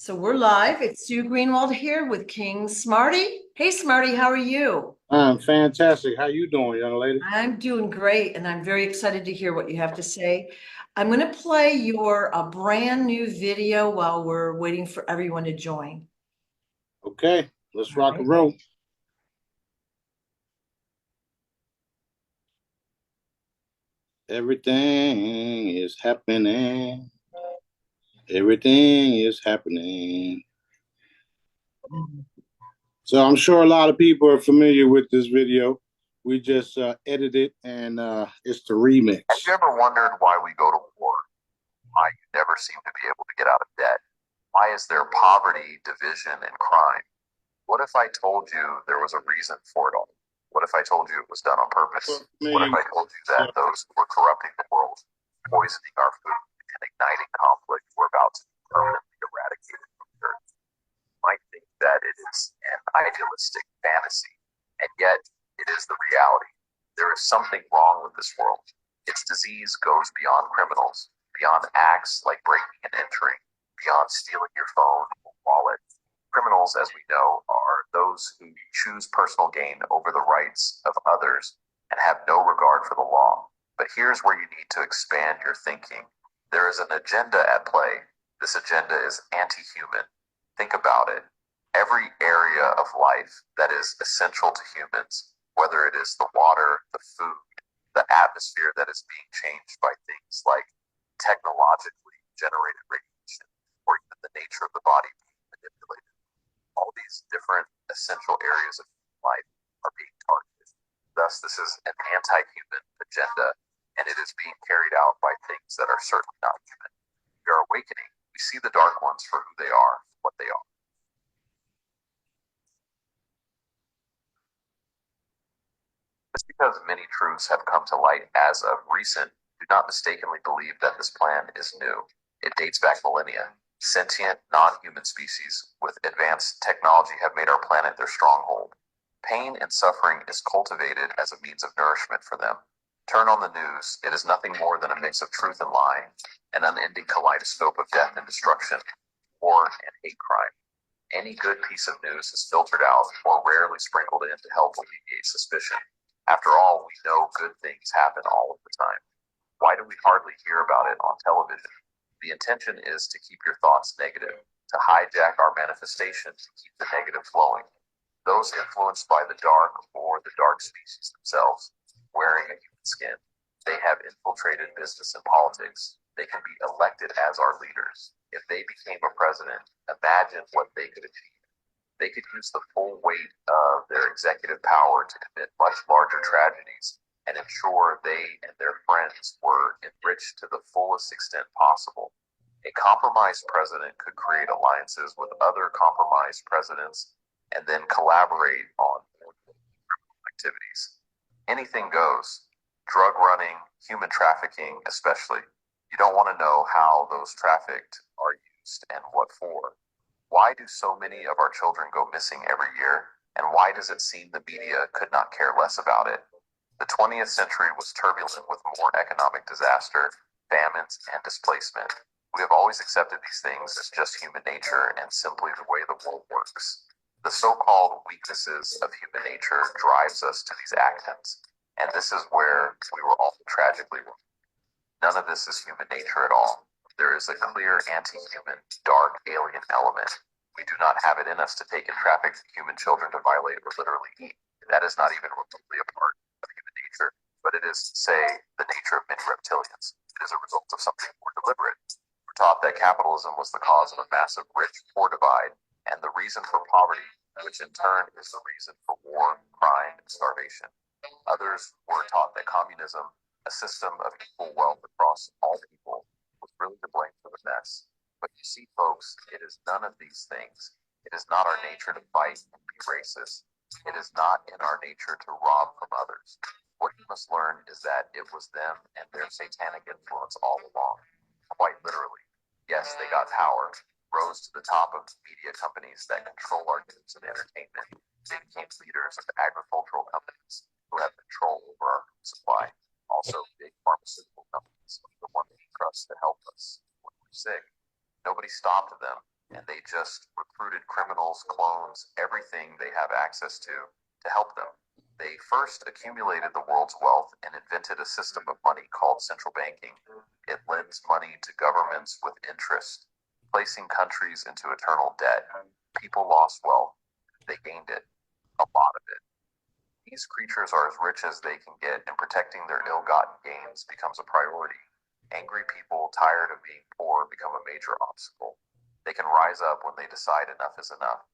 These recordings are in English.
So we're live. It's Sue Greenwald here with King Smarty. Hey, Smarty, how are you? I'm fantastic. How you doing, young lady? I'm doing great, and I'm very excited to hear what you have to say. I'm going to play your a brand new video while we're waiting for everyone to join. Okay, let's All rock and right. roll. Everything is happening. Everything is happening. So I'm sure a lot of people are familiar with this video. We just edited and it's the remix. Have you ever wondered why we go to war? Why you never seem to be able to get out of debt? Why is there poverty, division, and crime? What if I told you there was a reason for it all? What if I told you it was done on purpose? What if I told you that those who were corrupting the world, poisoning our food, and igniting conflict were about to be permanently eradicated from the earth? You might think that it is an idealistic fantasy, and yet it is the reality. There is something wrong with this world. Its disease goes beyond criminals, beyond acts like breaking and entering, beyond stealing your phone or wallet. Criminals, as we know, are those who choose personal gain over the rights of others and have no regard for the law. But here's where you need to expand your thinking. There is an agenda at play. This agenda is anti-human. Think about it. Every area of life that is essential to humans, whether it is the water, the food, the atmosphere that is being changed by things like technologically generated radiation, or even the nature of the body being manipulated. All these different essential areas of life are being targeted. Thus, this is an anti-human agenda, and it is being carried out by things that are certainly not human. We are awakening. We see the dark ones for who they are, what they are. Just because many truths have come to light as of recent, do not mistakenly believe that this plan is new. It dates back millennia. Sentient, non-human species with advanced technology have made our planet their stronghold. Pain and suffering is cultivated as a means of nourishment for them. Turn on the news, it is nothing more than a mix of truth and lying, an unending kaleidoscope of death and destruction, war and hate crime. Any good piece of news is filtered out or rarely sprinkled in to help alleviate suspicion. After all, we know good things happen all of the time. Why do we hardly hear about it on television? The intention is to keep your thoughts negative, to hijack our manifestation, to keep the negative flowing. Those influenced by the dark or the dark species themselves, wearing a human skin, they have infiltrated business and politics. They can be elected as our leaders. If they became a president, imagine what they could achieve. They could use the full weight of their executive power to commit much larger tragedies and ensure they and their friends were enriched to the fullest extent possible. A compromised president could create alliances with other compromised presidents and then collaborate on criminal activities. Anything goes. Drug running, human trafficking, especially. You don't want to know how those trafficked are used and what for. Why do so many of our children go missing every year? And why does it seem the media could not care less about it? The 20th century was turbulent with more economic disaster, famines, and displacement. We have always accepted these things as just human nature and simply the way the world works. The so-called weaknesses of human nature drives us to these actions, and this is where we were all tragically wrong. None of this is human nature at all. There is a clear anti-human, dark, alien element. We do not have it in us to take and traffic human children to violate or literally eat. That is not even remotely a part of human nature, but it is, say, the nature of many reptilians. It is a result of something more deliberate. We're taught that capitalism was the cause of a massive rich-poor divide and the reason for poverty, which in turn is the reason for war, crime, and starvation. Others were taught that communism, a system of equal wealth across all people, was really to blame for the mess. But you see, folks, it is none of these things. It is not our nature to fight and be racist. It is not in our nature to rob from others. What you must learn is that it was them and their satanic influence all along, quite literally. Yes, they got power, rose to the top of media companies that control our news and entertainment. They became leaders of agricultural companies who have control over our food supply. Also, big pharmaceutical companies, the ones we trust to help us when we're sick. Nobody stopped them. and they just recruited criminals, clones, everything they have access to help them. They first accumulated the world's wealth and invented a system of money called central banking. It lends money to governments with interest, placing countries into eternal debt. People lost wealth. They gained it, a lot of it. These creatures are as rich as they can get, and protecting their ill-gotten gains becomes a priority. Angry people, tired of being poor, become a major obstacle. They can rise up when they decide enough is enough.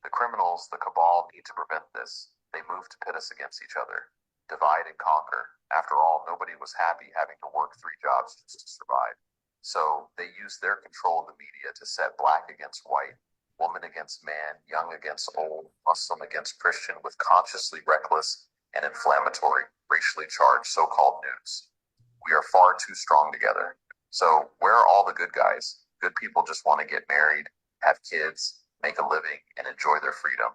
The criminals, the cabal, need to prevent this. They move to pit us against each other. Divide and conquer. After all, nobody was happy having to work 3 jobs just to survive. So they use their control of the media to set black against white, woman against man, young against old, Muslim against Christian, with consciously reckless and inflammatory, racially charged so-called news. We are far too strong together. So where are all the good guys? Good people just want to get married, have kids, make a living, and enjoy their freedom.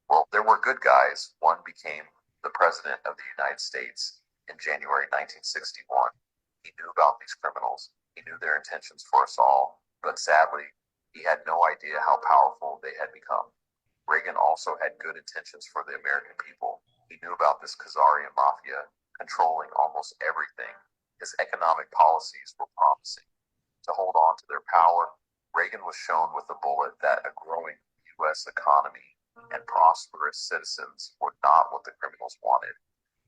Well, there were good guys. One became the President of the United States in January 1961. He knew about these criminals. He knew their intentions for us all. But sadly, he had no idea how powerful they had become. Reagan also had good intentions for the American people. He knew about this Khazarian mafia controlling almost everything. His economic policies were promising. To hold on to their power, Reagan was shown with a bullet that a growing U.S. economy and prosperous citizens were not what the criminals wanted.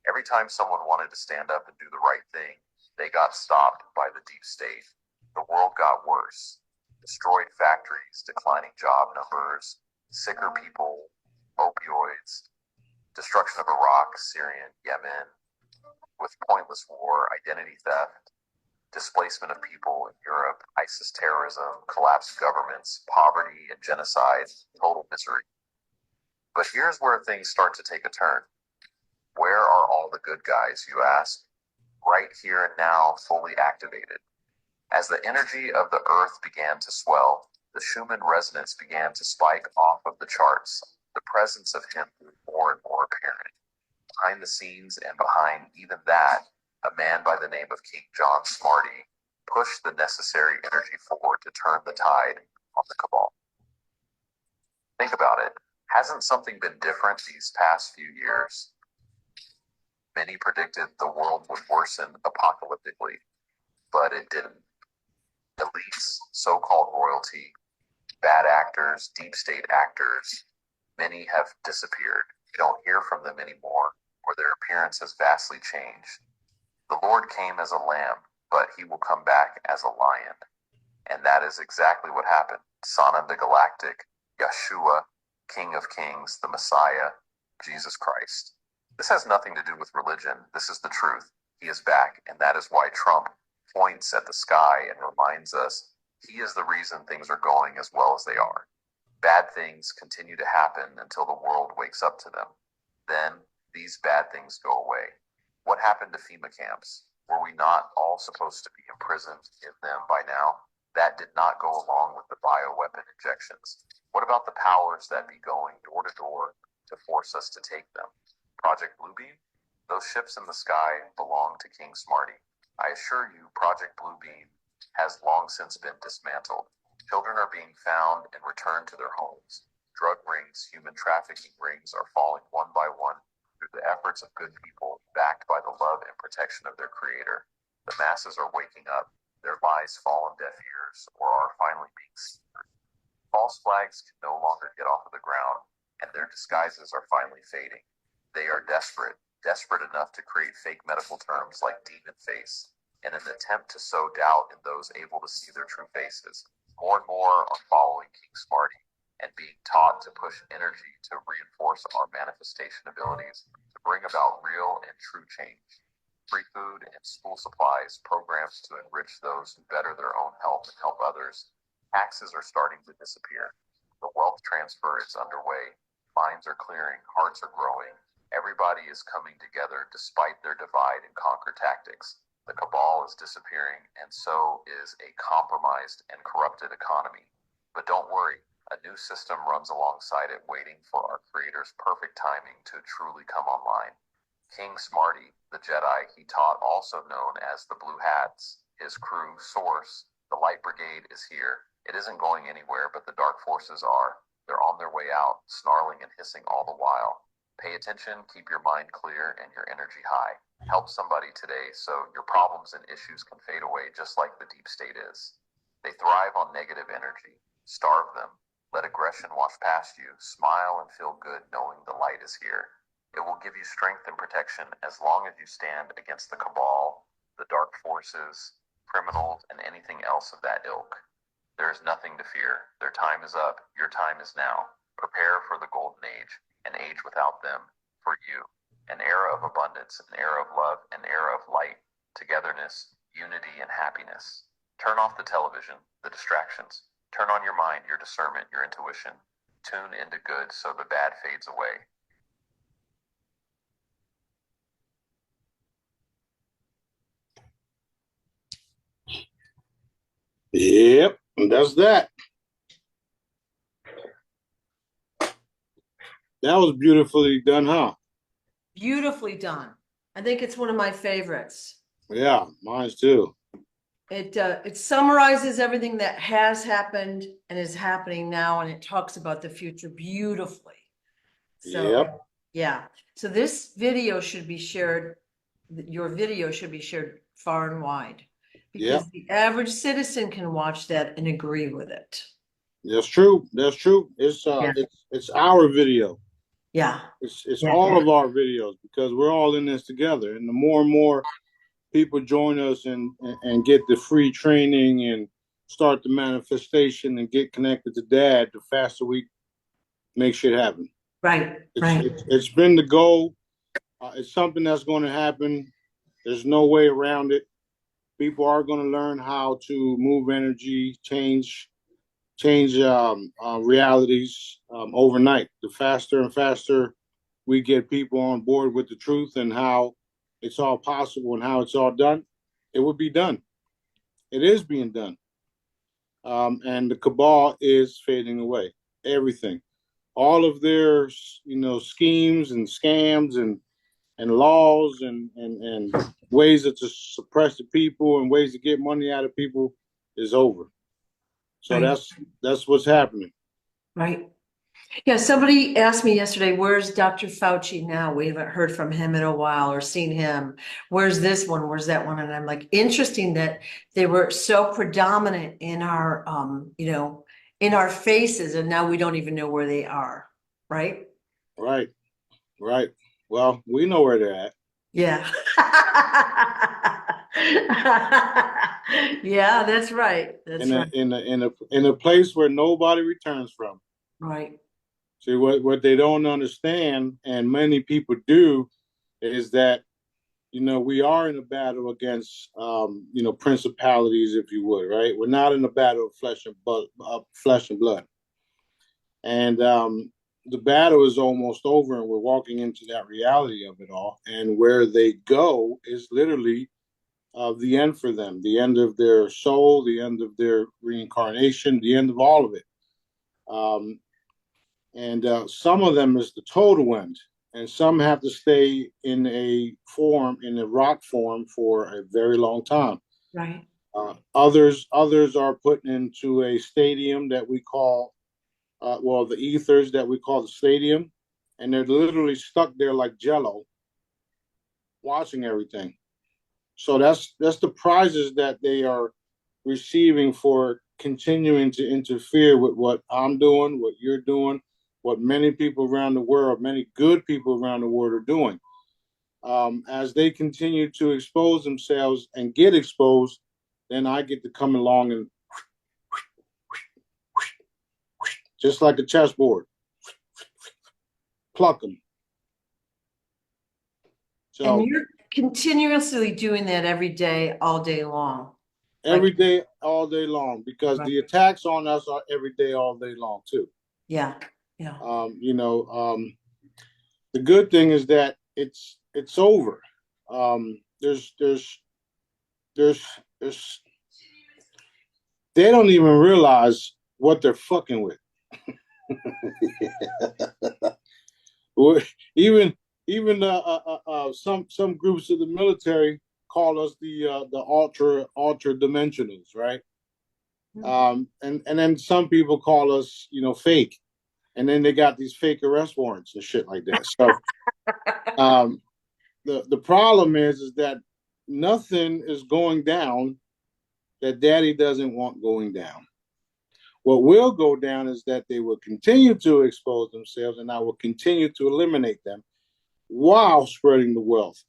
Every time someone wanted to stand up and do the right thing, they got stopped by the deep state. The world got worse. Destroyed factories, declining job numbers, sicker people, opioids, destruction of Iraq, Syria, and Yemen, with pointless war, identity theft, displacement of people in Europe, ISIS terrorism, collapsed governments, poverty and genocide, total misery. But here's where things start to take a turn. Where are all the good guys, you ask? Right here and now, fully activated. As the energy of the earth began to swell, the Schumann resonance began to spike off of the charts. The presence of him grew more and more apparent. Behind the scenes and behind even that, a man by the name of King John Smarty pushed the necessary energy forward to turn the tide on the cabal. Think about it. Hasn't something been different these past few years? Many predicted the world would worsen apocalyptically, but it didn't. Elites, so-called royalty, bad actors, deep state actors, many have disappeared. You don't hear from them anymore, or their appearance has vastly changed. The Lord came as a lamb, but he will come back as a lion. And that is exactly what happened. Sana the Galactic, Yeshua, King of Kings, the Messiah, Jesus Christ. This has nothing to do with religion. This is the truth. He is back, and that is why Trump points at the sky and reminds us he is the reason things are going as well as they are. Bad things continue to happen until the world wakes up to them. Then these bad things go away. What happened to FEMA camps? Were we not all supposed to be imprisoned in them by now? That did not go along with the bioweapon injections. What about the powers that be going door to door to force us to take them? Project Bluebeam? Those ships in the sky belong to King Smarty. I assure you, Project Bluebeam has long since been dismantled. Children are being found and returned to their homes. Drug rings, human trafficking rings are falling one by one through the efforts of good people backed by the love and protection of their creator. The masses are waking up. Their lies fall on deaf ears or are finally being severed. False flags can no longer get off of the ground, and their disguises are finally fading. They are desperate enough to create fake medical terms like demon face, in an attempt to sow doubt in those able to see their true faces. More and more are following King Smarty and being taught to push energy to reinforce our manifestation abilities to bring about real and true change. Free food and school supplies, programs to enrich those who better their own health and help others. Taxes are starting to disappear. The wealth transfer is underway. Minds are clearing, hearts are growing. Everybody is coming together despite their divide and conquer tactics. The cabal is disappearing, and so is a compromised and corrupted economy. But don't worry, a new system runs alongside it, waiting for our Creator's perfect timing to truly come online. King Smarty, the Jedi he taught, also known as the Blue Hats, his crew, Source, the Light Brigade is here. It isn't going anywhere, but the dark forces are. They're on their way out, snarling and hissing all the while. Pay attention, keep your mind clear, and your energy high. Help somebody today so your problems and issues can fade away just like the deep state is. They thrive on negative energy. Starve them. Let aggression wash past you. Smile and feel good knowing the light is here. It will give you strength and protection as long as you stand against the cabal, the dark forces, criminals, and anything else of that ilk. There is nothing to fear. Their time is up. Your time is now. Prepare for the golden age, an age without them, for you. An era of abundance, an era of love, an era of light, togetherness, unity, and happiness. Turn off the television, the distractions. Turn on your mind, your discernment, your intuition. Tune into good so the bad fades away. Yep, that's that. That was beautifully done, huh? Beautifully done. I think it's one of my favorites. Yeah, mine's too. It summarizes everything that has happened and is happening now, and it talks about the future beautifully. So, Yep. yeah. So this video should be shared. Your video should be shared far and wide, because Yep. the average citizen can watch that and agree with it. That's true. That's true. It's Yeah. it's our video. Yeah. It's Yeah. all of our videos because we're all in this together. And the more and more people join us and get the free training and start the manifestation and get connected to Dad, the faster we make shit happen. Right. It's been the goal. It's something that's going to happen. There's no way around it. People are going to learn how to move energy, change realities overnight. The faster and faster we get people on board with the truth and how it's all possible and how it's all done, it will be done. It is being done. And the cabal is fading away. Everything. All of their, schemes and scams and laws and ways to suppress the people and ways to get money out of people is over. So Right. that's what's happening. Right. Yeah, somebody asked me yesterday, where's Dr. Fauci now? We haven't heard from him in a while or seen him. Where's this one? Where's that one? And I'm like, interesting that they were so predominant in our, in our faces, and now we don't even know where they are. Right? Right. Well, we know where they're at. Yeah. Yeah, that's right. That's right. In a place where nobody returns from. Right. See, what they don't understand, and many people do, is that we are in a battle against principalities, if you would, right? We're not in a battle of flesh and blood, and the battle is almost over, and we're walking into that reality of it all. And where they go is literally the end for them, the end of their soul, the end of their reincarnation, the end of all of it. And some of them is the total end, and some have to stay in a rock form for a very long time. Right. Others are put into a stadium that we call, the ethers that we call the stadium, and they're literally stuck there like jello, watching everything. So that's the prizes that they are receiving for continuing to interfere with what I'm doing, what you're doing, what many people around the world, many good people around the world are doing. As they continue to expose themselves and get exposed, then I get to come along and just like a chessboard, pluck them. So, and you're continuously doing that every day, all day long. Every day, all day long, because the attacks on us are every day, all day long too. Yeah. The good thing is that it's over. There's they don't even realize what they're fucking with. even some groups of the military call us the ultra dimensionals, right? And then some people call us, fake. And then they got these fake arrest warrants and shit like that. So um, the problem is that nothing is going down that Daddy doesn't want going down. What will go down is that they will continue to expose themselves, and I will continue to eliminate them while spreading the wealth,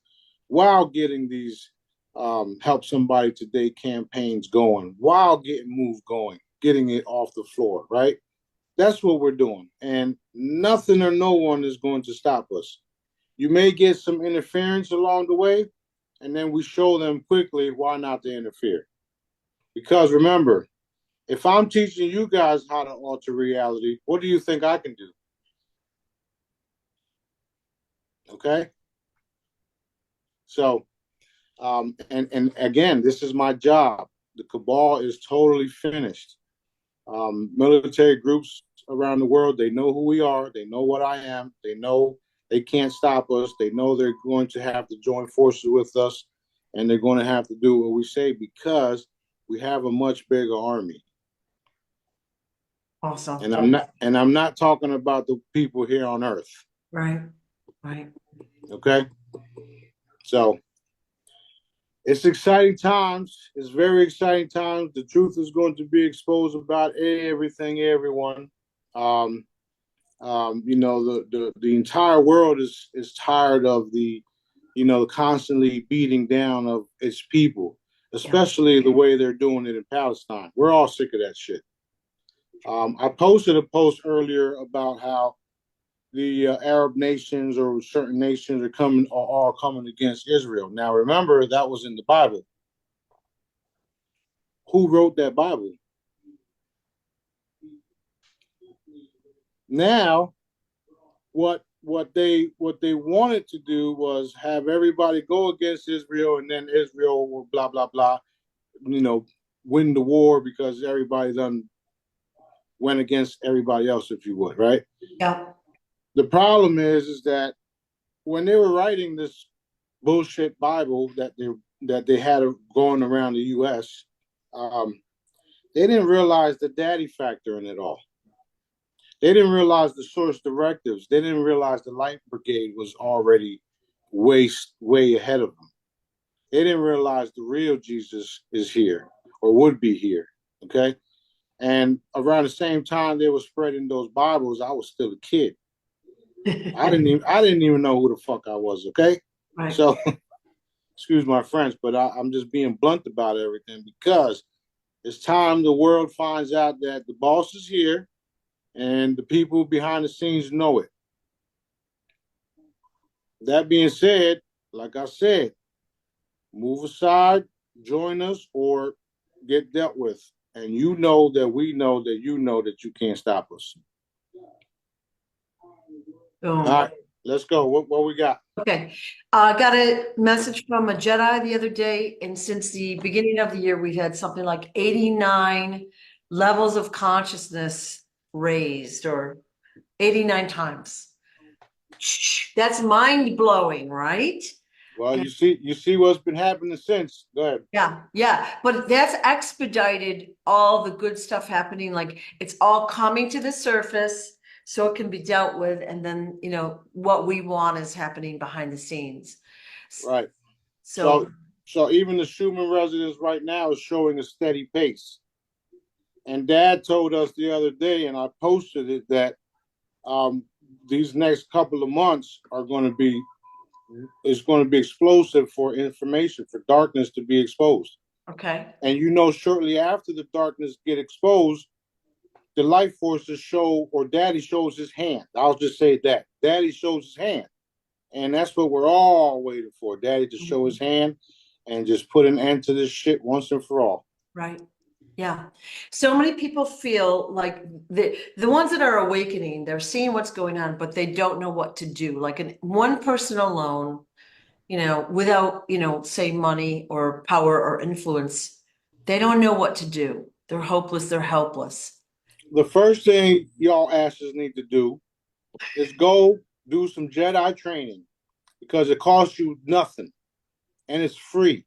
while getting these help somebody today campaigns going, while getting Move going, getting it off the floor, right? That's what we're doing. And nothing or no one is going to stop us. You may get some interference along the way, and then we show them quickly why not to interfere. Because remember, if I'm teaching you guys how to alter reality, what do you think I can do? Okay? So, and again, this is my job. The cabal is totally finished. Military groups around the world, they know who we are. They know what I am. They know they can't stop us. They know they're going to have to join forces with us, and they're going to have to do what we say because we have a much bigger army. Awesome. And I'm not talking about the people here on Earth. Right. Right. Okay. So it's exciting times. It's very exciting times. The truth is going to be exposed about everything, everyone. The entire world is tired of the constantly beating down of its people, especially the way they're doing it in Palestine. We're all sick of that shit. I posted a post earlier about how the Arab nations or certain nations are all coming against Israel. Now, remember that was in the Bible. Who wrote that Bible? Now, what they wanted to do was have everybody go against Israel, and then Israel will blah blah blah, win the war because everybody done went against everybody else, if you would, right? Yeah. The problem is that when they were writing this bullshit Bible that they had going around the U.S., they didn't realize the daddy factor in it all. They didn't realize the source directives. They didn't realize the Light Brigade was already way ahead of them. They didn't realize the real Jesus is here or would be here. Okay. And around the same time they were spreading those Bibles, I was still a kid. I didn't even know who the fuck I was. Okay. Right. So excuse my French, but I'm just being blunt about everything because it's time the world finds out that the boss is here and the people behind the scenes know it. That being said, like I said, move aside, join us, or get dealt with. And you know that we know that you know that you can't stop us. Boom. All right, let's go. What we got? Okay. I got a message from a Jedi the other day, and since the beginning of the year, we've had something like 89 levels of consciousness raised, or 89 times. That's mind blowing, right? Well, you see what's been happening since. Go ahead. Yeah. But that's expedited all the good stuff happening. Like it's all coming to the surface so it can be dealt with. And then, what we want is happening behind the scenes. Right. So even the Schumann resonance right now is showing a steady pace. And Dad told us the other day, and I posted it, that these next couple of months are going to be explosive for information, for darkness to be exposed. Okay. And shortly after the darkness get exposed, the light forces show, or Daddy shows his hand. I'll just say that. Daddy shows his hand. And that's what we're all waiting for. Daddy to show his hand and just put an end to this shit once and for all. Right. Yeah. So many people feel like the ones that are awakening, they're seeing what's going on, but they don't know what to do. Like one person alone, without, say money or power or influence, they don't know what to do. They're hopeless. They're helpless. The first thing y'all asses need to do is go do some Jedi training because it costs you nothing and it's free.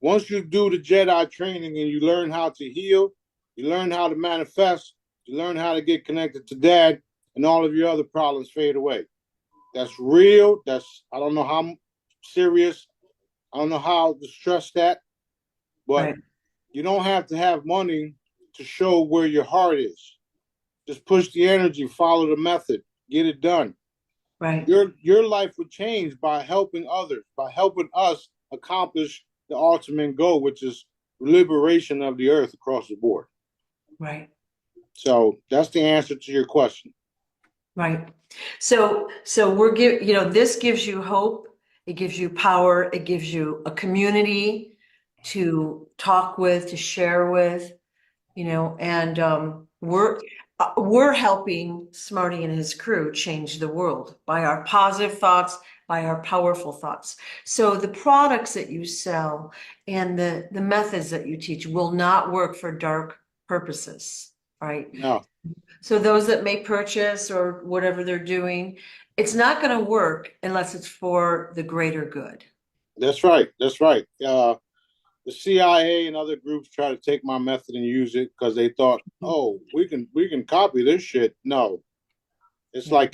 Once you do the Jedi training and you learn how to heal, you learn how to manifest, you learn how to get connected to dad, and all of your other problems fade away. That's real. I don't know how serious, I don't know how to stress that, but Right. you don't have to have money to show where your heart is. Just push the energy, follow the method, get it done. Right. Your life would change by helping others, by helping us accomplish the ultimate goal, which is liberation of the earth across the board. Right. So that's the answer to your question. Right. So this gives you hope. It gives you power. It gives you a community to talk with, to share with, and we're helping Smarty and his crew change the world by our positive thoughts, by our powerful thoughts. So the products that you sell and the methods that you teach will not work for dark purposes, right? No, So those that may purchase or whatever they're doing, it's not going to work unless it's for the greater good. that's right. That's right. The CIA and other groups try to take my method and use it because they thought, oh, we can copy this shit. No, it's like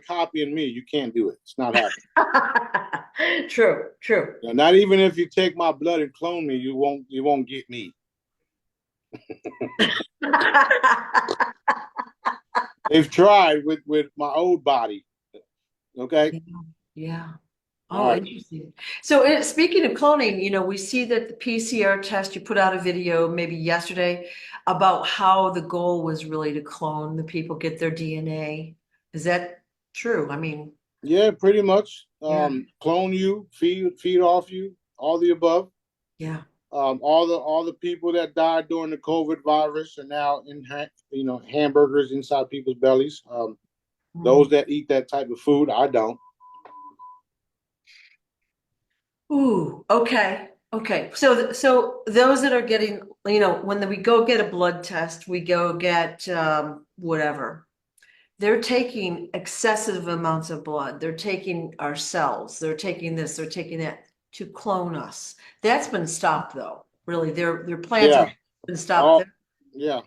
copying me. You can't do it. It's not happening. True, true. Not even if you take my blood and clone me, you won't get me. They've tried with my old body. Okay. Yeah. All Oh, right. interesting. So speaking of cloning, we see that the PCR test, you put out a video maybe yesterday about how the goal was really to clone the people, get their DNA. Is that true? I mean, Yeah, pretty much. yeah, Clone you, feed off you, all the above. yeah. All the people that died during the COVID virus are now in hamburgers inside people's bellies. Those Mm. that eat that type of food, I don't. Ooh, okay. Okay. So those that are getting, when we go get a blood test, we go get whatever. They're taking excessive amounts of blood. They're taking our cells. They're taking this, they're taking that to clone us. That's been stopped though. Really, their plans Yeah, have been stopped. all yeah,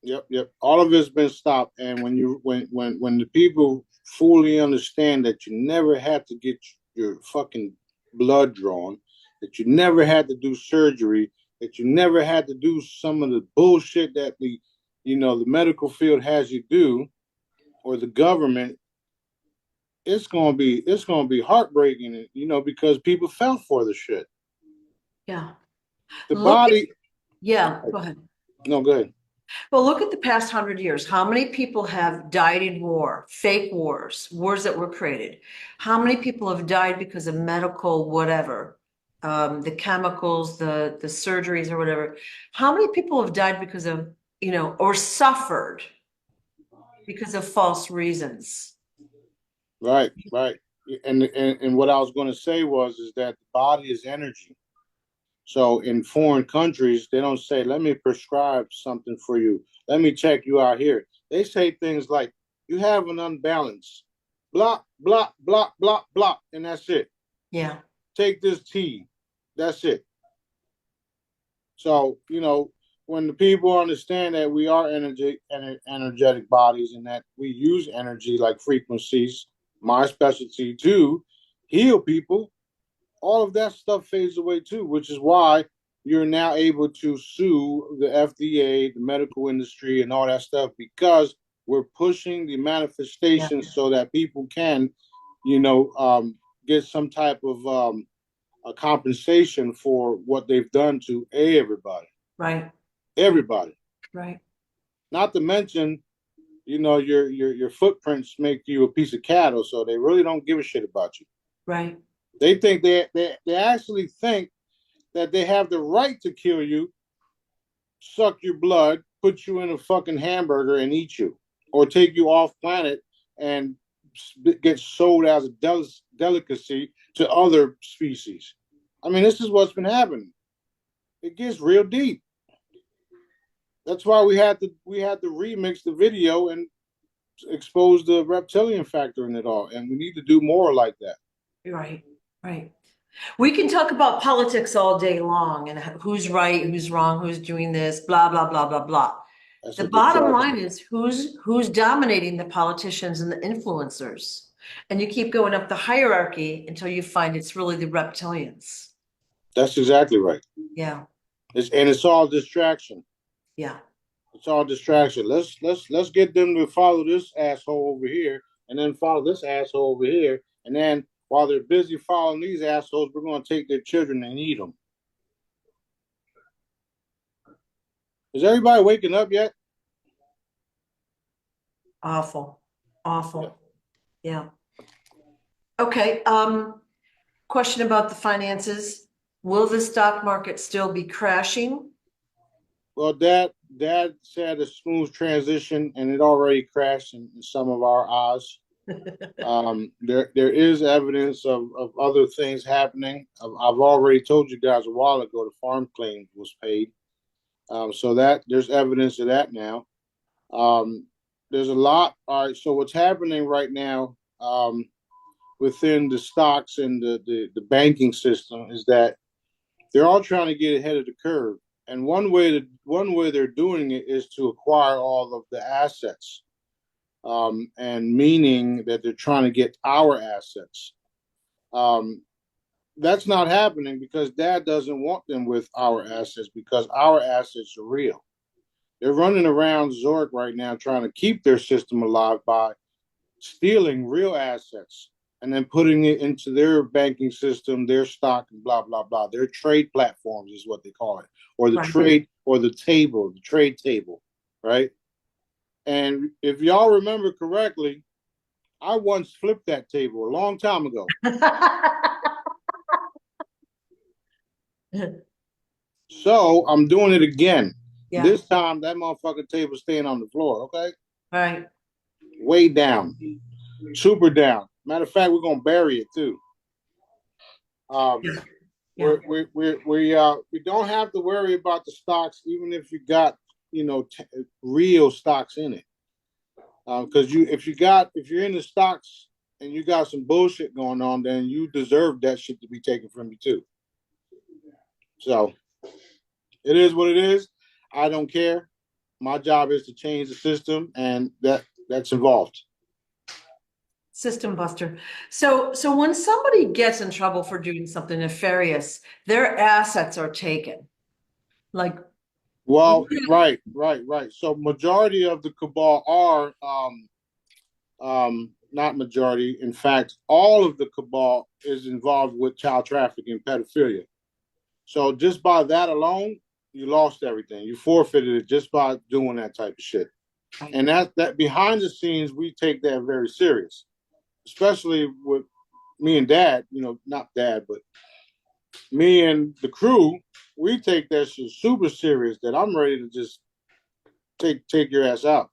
yep. All of it's been stopped. And when the people fully understand that you never had to get your fucking blood drawn, that you never had to do surgery, that you never had to do some of the bullshit that the medical field has you do, or the government, it's gonna be heartbreaking, because people fell for the shit. Yeah. The Look at, body. yeah, go ahead. No, go ahead. Well, look at the past 100 years. How many people have died in war, fake wars, wars that were created? How many people have died because of medical whatever, the chemicals, the surgeries or whatever? How many people have died because of, or suffered because of false reasons? Right, right. And what I was going to say is that the body is energy. So in foreign countries, they don't say, "Let me prescribe something for you. Let me check you out here." They say things like, "You have an unbalance, block, block, block, block, block," and that's it. Yeah, Take this tea. That's it. So, when the people understand that we are energetic bodies, and that we use energy like frequencies, my specialty to heal people, all of that stuff fades away too, which is why you're now able to sue the FDA, the medical industry, and all that stuff, because we're pushing the yeah, manifestation so that people can, you know, um, get some type of a compensation for what they've done to everybody. right, Everybody. right, Not to mention, your footprints make you a piece of cattle, so they really don't give a shit about you. right. They think they actually think that they have the right to kill you, suck your blood, put you in a fucking hamburger and eat you, or take you off planet and get sold as a delicacy to other species. I mean, this is what's been happening. It gets real deep. That's why we had to remix the video and expose the reptilian factor in it all, and we need to do more like that. Right, right. We can talk about politics all day long and who's right, who's wrong, who's doing this, blah, blah, blah, blah, blah. That's The a bottom distraction. line is who's dominating the politicians and the influencers. And you keep going up the hierarchy until you find it's really the reptilians. That's exactly right. Yeah, It's all distraction. yeah. It's all distraction. Let's get them to follow this asshole over here, and then follow this asshole over here, and then while they're busy following these assholes, we're going to take their children and eat them. Is everybody waking up yet? Awful, awful. Yeah. Okay, question about the finances. Will the stock market still be crashing? Well, Dad said a smooth transition, and it already crashed in some of our eyes. There is evidence of other things happening. I've already told you guys a while ago the farm claim was paid, so that there's evidence of that now. Um, there's a lot. All right, so what's happening right now within the stocks and the banking system is that they're all trying to get ahead of the curve, and one way they're doing it is to acquire all of the assets, and meaning that they're trying to get our assets. Um, that's not happening because Dad doesn't want them with our assets because our assets are real. They're running around Zork right now trying to keep their system alive by stealing real assets and then putting it into their banking system, their stock, and blah blah blah. Their trade platforms is what they call it, or the Right. trade or the table, the trade table, right? And if y'all remember correctly, I once flipped that table a long time ago. So I'm doing it again. Yeah, This time that motherfucking table's staying on the floor, okay? right. Way down. Super down. Matter of fact, we're gonna bury it too. Um Yeah, yeah. we don't have to worry about the stocks, even if you got real stocks in it. Because if you're in the stocks and you got some bullshit going on, then you deserve that shit to be taken from you too. So it is what it is. I don't care. My job is to change the system, and that's involved. System buster. So when somebody gets in trouble for doing something nefarious, their assets are taken. Like, Well, right. So majority of the cabal are not majority. In fact, all of the cabal is involved with child trafficking, pedophilia. So just by that alone, you lost everything. You forfeited it just by doing that type of shit. And that behind the scenes, we take that very serious, especially with me and Dad. Not Dad, but me and the crew. We take that shit super serious. That I'm ready to just take your ass out.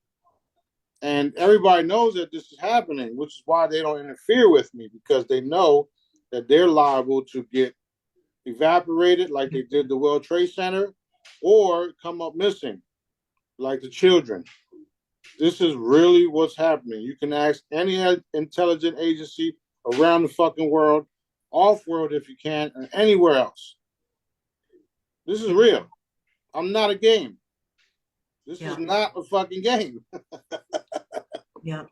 And everybody knows that this is happening, which is why they don't interfere with me, because they know that they're liable to get evaporated like they did the World Trade Center, or come up missing like the children. This is really what's happening. You can ask any intelligent agency around the fucking world, off world if you can, and anywhere else. This is real. I'm not a game. This is not a fucking game. Yeah.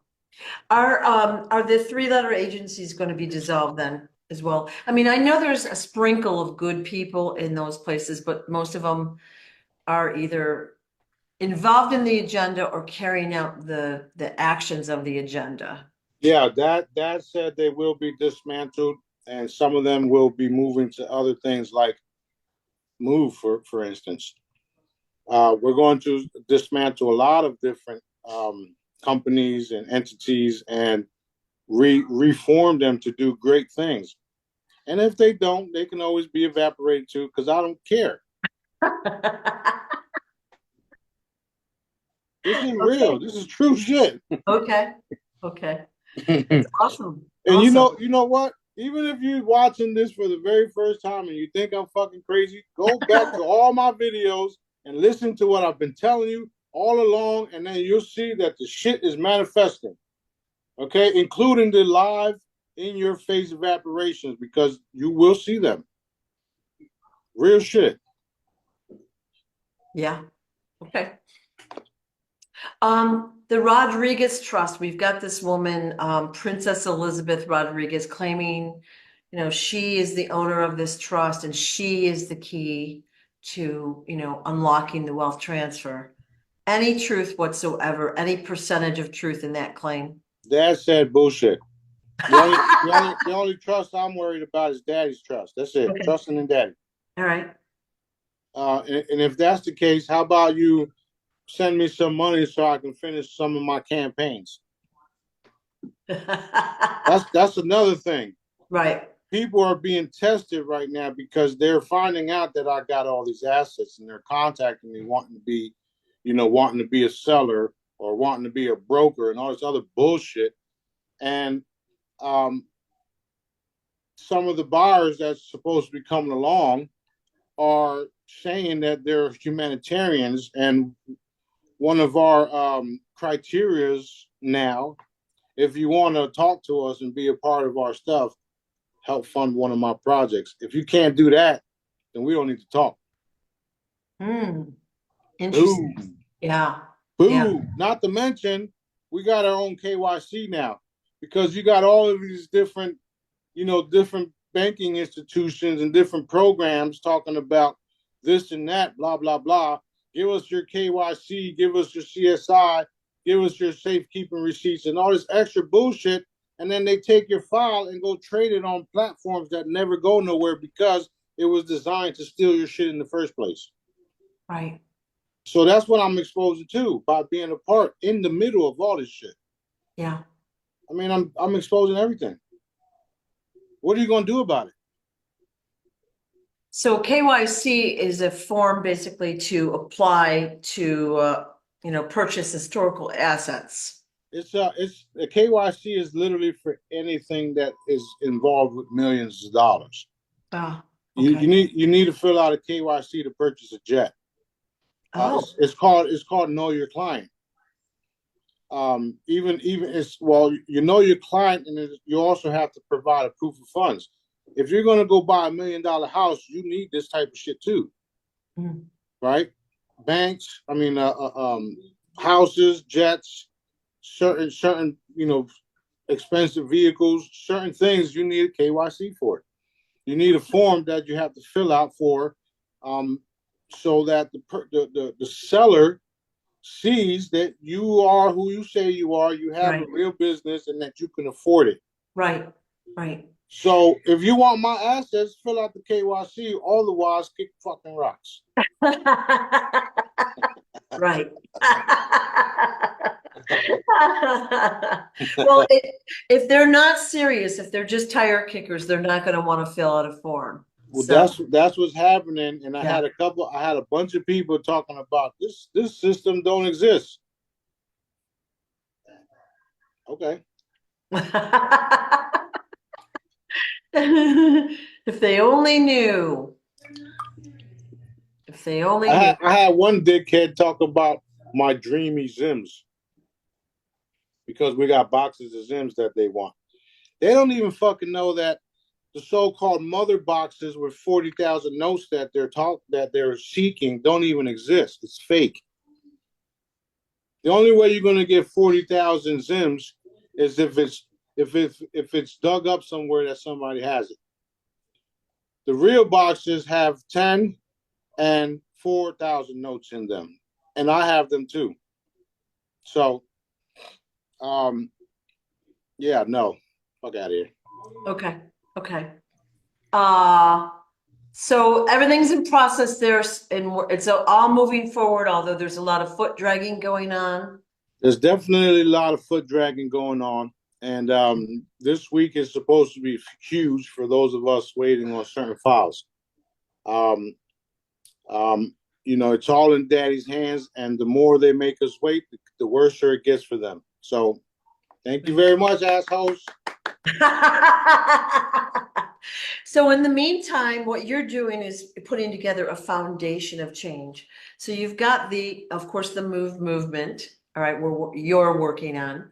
Are the three-letter agencies going to be dissolved then as well? I mean, I know there's a sprinkle of good people in those places, but most of them are either involved in the agenda or carrying out the actions of the agenda. Yeah, that said they will be dismantled, and some of them will be moving to other things like Move, for instance. We're going to dismantle a lot of different companies and entities and reform them to do great things. And if they don't, they can always be evaporated too, because I don't care. This is real. This is true shit. Okay. It's awesome. And Awesome. you know what? Even if you're watching this for the very first time and you think I'm fucking crazy, go back to all my videos and listen to what I've been telling you all along, and then you'll see that the shit is manifesting. Okay, including the live in your face evaporations because you will see them. Real shit. Yeah. Okay. The Rodriguez Trust, we've got this woman, Princess Elizabeth Rodriguez, claiming, you know, she is the owner of this trust and she is the key to, you know, unlocking the wealth transfer. Any truth whatsoever, any percentage of truth in that claim? Dad said bullshit. The only trust I'm worried about is daddy's trust. That's it. Okay. Trusting in daddy. All right. And if that's the case, how about you send me some money so I can finish some of my campaigns? That's another thing. Right. People are being tested right now because they're finding out that I got all these assets and they're contacting me wanting to be a seller or wanting to be a broker and all this other bullshit. And some of the buyers that's supposed to be coming along are saying that they're humanitarians. And one of our criterias now, if you want to talk to us and be a part of our stuff, help fund one of my projects. If you can't do that, then we don't need to talk. Interesting. Boom. Yeah. Boom. Yeah. Not to mention, we got our own KYC now because you got all of these different banking institutions and different programs talking about this and that, blah, blah, blah. Give us your KYC, give us your CSI, give us your safekeeping receipts and all this extra bullshit. And then they take your file and go trade it on platforms that never go nowhere because it was designed to steal your shit in the first place. Right. So that's what I'm exposed to by being a part in the middle of all this shit. Yeah. I mean, I'm exposing everything. What are you going to do about it? So KYC is a form basically to apply to, purchase historical assets. It's a KYC is literally for anything that is involved with millions of dollars. Oh, You okay. need to fill out a KYC to purchase a jet. Oh, It's called Know Your Client. Even it's you know your client, and you also have to provide a proof of funds. If you're going to go buy $1 million house, you need this type of shit too, right? Banks, houses, jets, certain expensive vehicles, certain things you need a KYC for. You need a form that you have to fill out for, so that the seller sees that you are who you say you are, you have a real business, and that you can afford it. Right. Right. So if you want my assets, fill out the KYC. Otherwise, kick fucking rocks. Right. Well, if they're not serious, if they're just tire kickers, they're not going to want to fill out a form. Well, So, that's what's happening. And I had a bunch of people talking about this system don't exist. Okay. If they only knew. If they only knew. I had one dickhead talk about my dreamy Zims because we got boxes of Zims that they want. They don't even fucking know that the so-called mother boxes with 40,000 notes that they're seeking don't even exist. It's fake. The only way you're going to get 40,000 Zims is if it's dug up somewhere that somebody has it. The real boxes have 10 and 4,000 notes in them, and I have them too. So, yeah, no, fuck out of here. Okay. Okay. So everything's in process there, and it's all moving forward, although there's a lot of foot dragging going on. There's definitely a lot of foot dragging going on. And this week is supposed to be huge for those of us waiting on certain files. It's all in daddy's hands, and the more they make us wait, the worse it gets for them. So thank you very much, assholes. So in the meantime, what you're doing is putting together a foundation of change. So you've got of course, the movement, all right, you're working on,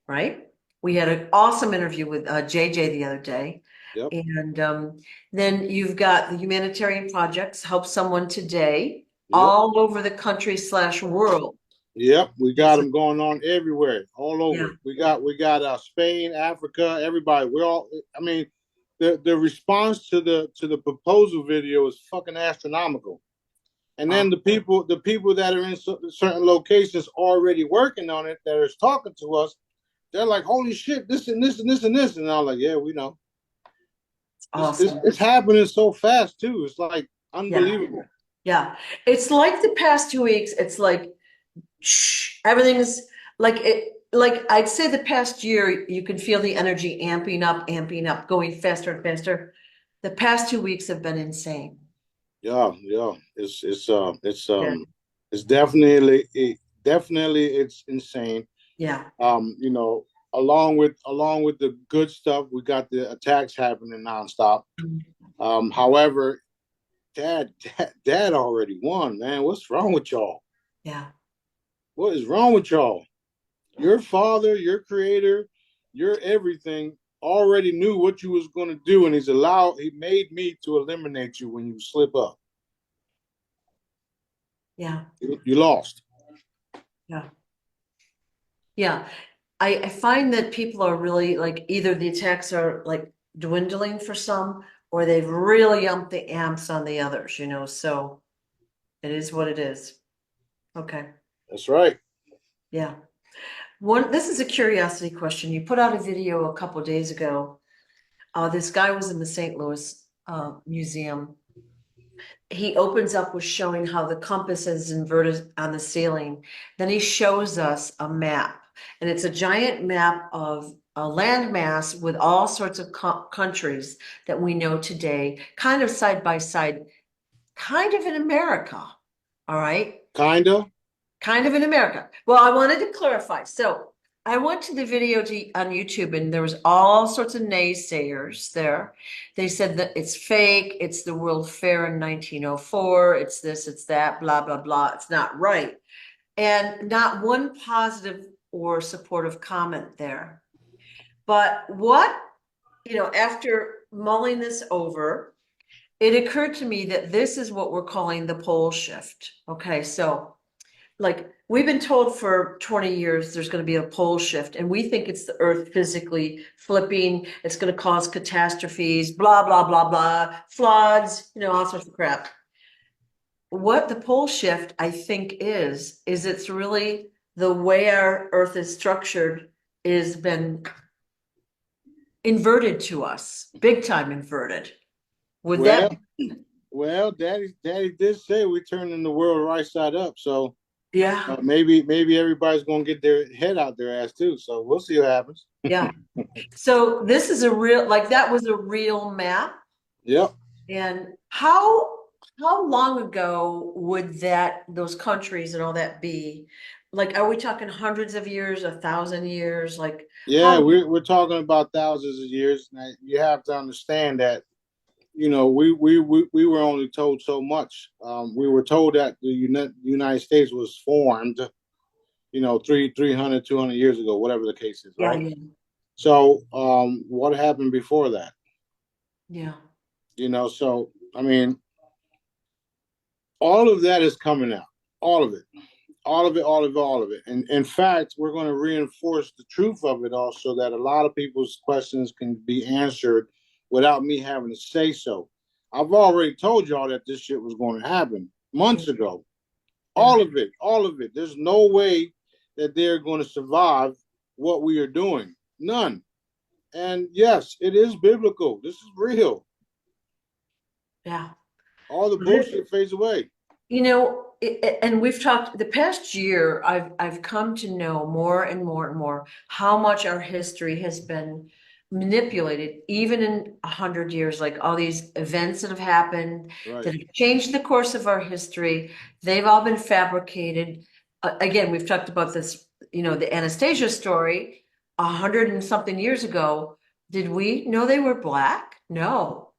right? We had an awesome interview with JJ the other day. Yep. And then you've got the humanitarian projects, Help Someone Today, Yep. all over the country / world. Yep. We got So, them going on everywhere, all yeah, over. We got Spain, Africa, everybody. We're all. I mean, the response to the proposal video is fucking astronomical. And then the people that are in certain locations already working on it that is talking to us, they're like, "Holy shit, this and this and this and this," and I'm like, "Yeah, we know." awesome. It's happening so fast too. It's like Yeah, unbelievable. yeah. It's like the past 2 weeks, it's like shh, everything's like it, like I'd say the past year, you can feel the energy amping up, going faster and faster. The past 2 weeks have been insane. Yeah, yeah. Yeah, It's definitely it's insane. yeah, You know, along with the good stuff, we got the attacks happening nonstop. However, Dad already won, man. What's wrong with y'all? yeah, What is wrong with y'all? Your father, your creator, your everything already knew what you was going to do, and he made me to eliminate you when you slip up. yeah, You lost. yeah. Yeah, I find that people are really like either the attacks are like dwindling for some, or they've really upped the amps on the others, so it is what it is. Okay, That's right. yeah. This is a curiosity question. You put out a video a couple days ago. This guy was in the St. Louis museum. He opens up with showing how the compass is inverted on the ceiling. Then he shows us a map, and it's a giant map of a landmass with all sorts of countries that we know today, kind of side by side, kind of in America. All right. Kinda. Kind of in America. Well, I wanted to clarify. So I went to the video on YouTube, and there was all sorts of naysayers there. They said that it's fake, it's the World Fair in 1904, it's this, it's that, blah, blah, blah. It's not right. And not one positive or supportive comment there. But after mulling this over, it occurred to me that this is what we're calling the pole shift. Okay, so like we've been told for 20 years there's going to be a pole shift, and we think it's the earth physically flipping, it's going to cause catastrophes, blah blah blah blah, floods, all sorts of crap. What the pole shift I think is it's really the way our earth is structured is been inverted to us, big time inverted. Would that Well, well, Daddy did say we turning the world right side up. So yeah, maybe everybody's gonna get their head out their ass too. So we'll see what happens. yeah. So this is that was a real map. Yep. And how long ago would those countries and all that be? Like, are we talking hundreds of years, 1,000 years? Like, Yeah, how? we're talking about thousands of years. Now, you have to understand that we were only told so much. We were told that the United States was formed, 300, 200 years ago, whatever the case is, Yeah, right? yeah, So, what happened before that? yeah, So I mean, all of that is coming out, all of it, all of it, all of it, all of it. And in fact, we're going to reinforce the truth of it all so that a lot of people's questions can be answered without me having to say so. I've already told y'all that this shit was going to happen months ago. yeah, All of it. There's no way that they're going to survive what we are doing. None. And yes, it is biblical. This is real. yeah. All the bullshit fades away. And we've talked the past year, I've come to know more and more and more how much our history has been manipulated, even in 100 years, like all these events that have happened Right. that have changed the course of our history. They've all been fabricated. Again, we've talked about this, the Anastasia story 100 and something years ago. Did we know they were Black? No.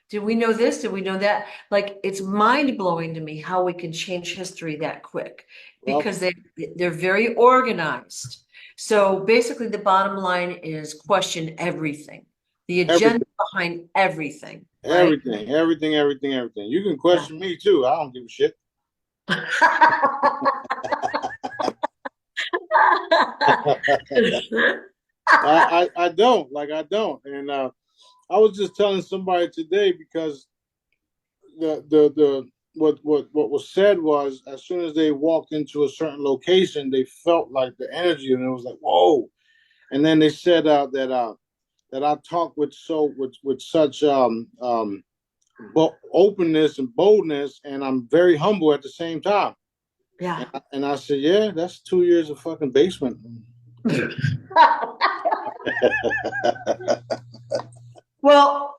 Did we know this? Did we know that? Like, it's mind blowing to me how we can change history that quick Well, because they're very organized. So basically, the bottom line is question everything, the agenda Everything, behind everything, right? everything. You can Yeah. question me too. I don't give a shit. I don't I don't. And I was just telling somebody today because the what was said was as soon as they walked into a certain location, they felt like the energy, and it was like whoa. And then they said that I talk with such openness and boldness, and I'm very humble at the same time. Yeah. And I said, yeah, that's 2 years of fucking basement. Well,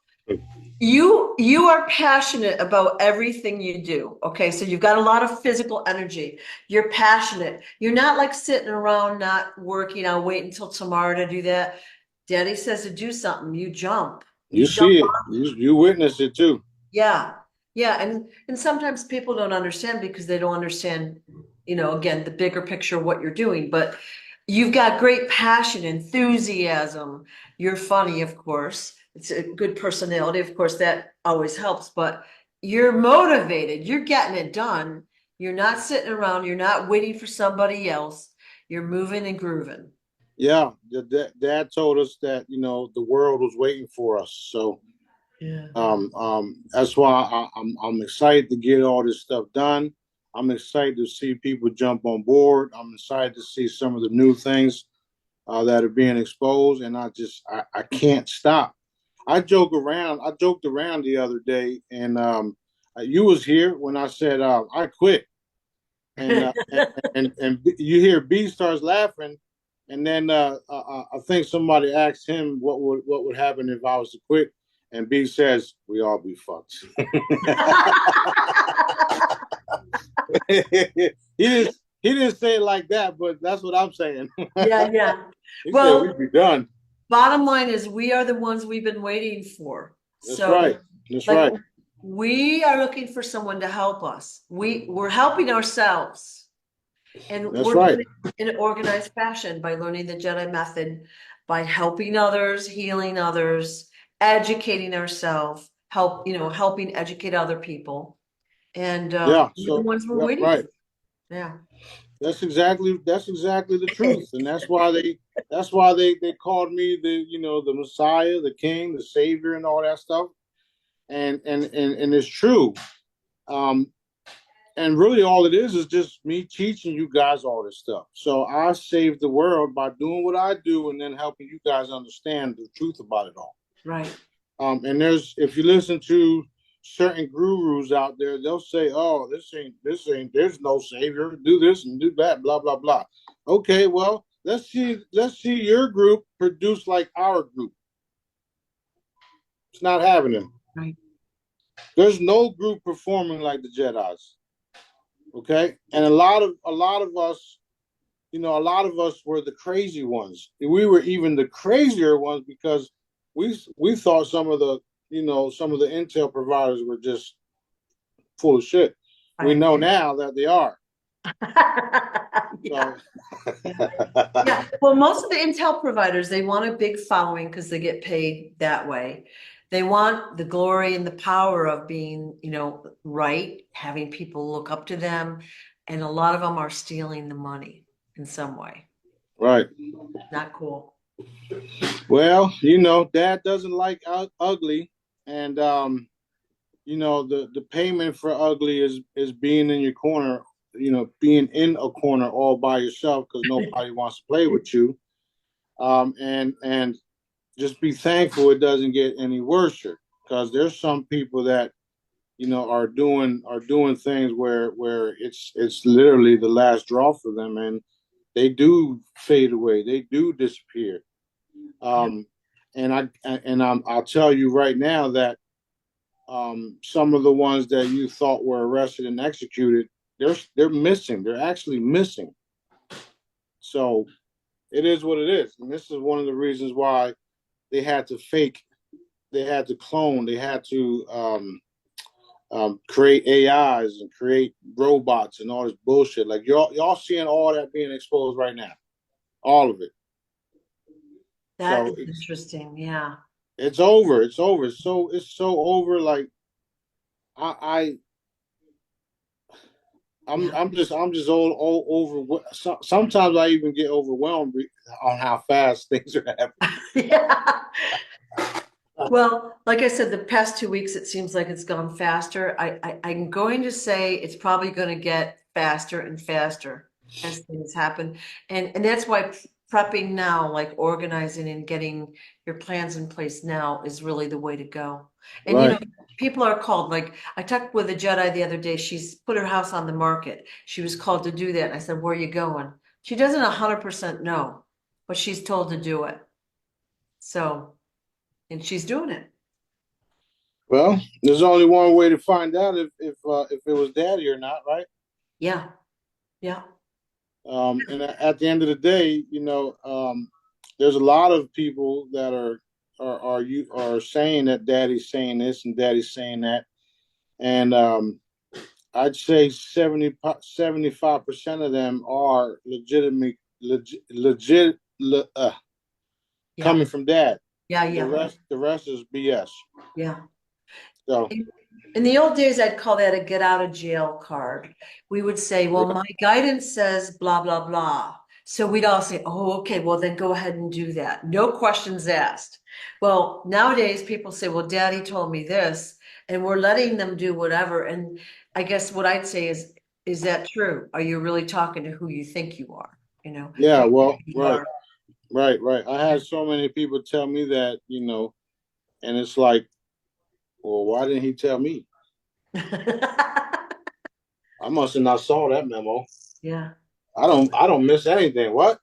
you are passionate about everything you do. Okay, so you've got a lot of physical energy. You're passionate. You're not like sitting around not working. I'll wait until tomorrow to do that. Daddy says to do something, you jump. You You jump see it, on. you witness it too. Yeah. Yeah. And sometimes people don't understand because they don't understand, again, the bigger picture of what you're doing. But you've got great passion, enthusiasm. You're funny, of course. It's a good personality. Of course, that always helps, but you're motivated. You're getting it done. You're not sitting around. You're not waiting for somebody else. You're moving and grooving. Yeah, dad told us that the world was waiting for us. So Yeah. that's why I'm excited to get all this stuff done. I'm excited to see people jump on board. I'm excited to see some of the new things that are being exposed, and I can't stop. I joked around the other day, and you was here when I said I quit, and you hear B starts laughing, and then I think somebody asked him what would happen if I was to quit, and B says we all be fucked. He didn't say it like that, but that's what I'm saying. Yeah, yeah. He said Well, we'd be done. bottom line is we are the ones we've been waiting for. That's right. So, That's like, right. we are looking for someone to help us. We're helping ourselves, and That's we're right. doing it in an organized fashion by learning the Jedi method, by helping others, healing others, educating ourselves, helping educate other people. And Yeah. we're the So ones we're waiting right. for. Yeah. That's exactly the truth, and that's why they called me the Messiah, the King, the Savior, and all that stuff. And it's true. Um, and really, all it is just me teaching you guys all this stuff. So I save the world by doing what I do, and then helping you guys understand the truth about it all. Right. And if you listen to certain gurus out there, they'll say, "Oh, this ain't. There's no savior. Do this and do that. Blah blah blah." Okay, well, let's see your group produce like our group. It's not happening. Right. There's no group performing like the Jedi's. Okay, and a lot of us, a lot of us were the crazy ones. We were even the crazier ones because we thought some of the intel providers were just full of shit. We Right. know now that they are. Yeah. So, Yeah. Well, most of the intel providers, they want a big following because they get paid that way. They want the glory and the power of being, right, having people look up to them. And a lot of them are stealing the money in some way. right. Not cool. Well, Dad doesn't like ugly, and the payment for ugly is being in your corner. Being in a corner all by yourself because nobody wants to play with you. And just be thankful it doesn't get any worse because there's some people that are doing things where it's literally the last draw for them, and they do fade away, they do disappear. Yeah. um I'll tell you right now that some of the ones that you thought were arrested and executed, they're missing, they're actually missing. So it is what it is, and this is one of the reasons why they had to fake, they had to clone, they had to create AIs and create robots and all this bullshit. Like y'all seeing all that being exposed right now. all of it. That So is interesting. Yeah. it's over. It's over. It's so over. Like I Yeah. I'm just all over. Sometimes I even get overwhelmed on how fast things are happening. Yeah. Well, like I said, the past 2 weeks, it seems like it's gone faster. I'm going to say it's probably going to get faster and faster as things happen. And that's why prepping now, like organizing and getting your plans in place now is really the way to go. And Right. people are called, like I talked with a Jedi the other day, she's put her house on the market. She was called to do that. And I said, where are you going? She doesn't 100% know, but she's told to do it. So, and she's doing it. Well, there's only one way to find out if it was daddy or not, right? Yeah, yeah, And at the end of the day, there's a lot of people that are saying that daddy's saying this and daddy's saying that, and I'd say 75% of them are yeah, coming from dad. yeah, The yeah, rest is BS. yeah. So In the old days, I'd call that a get out of jail card. We would say, well, my guidance says blah, blah, blah. So we'd all say, oh, okay, well, then go ahead and do that. No questions asked. Well, nowadays people say, well, daddy told me this, and we're letting them do whatever. And I guess what I'd say is that true? Are you really talking to who you think you are? yeah, Who well, you right, are. right. I had so many people tell me that, and it's like, well, why didn't he tell me? I must have not saw that memo. Yeah, I don't miss anything. What?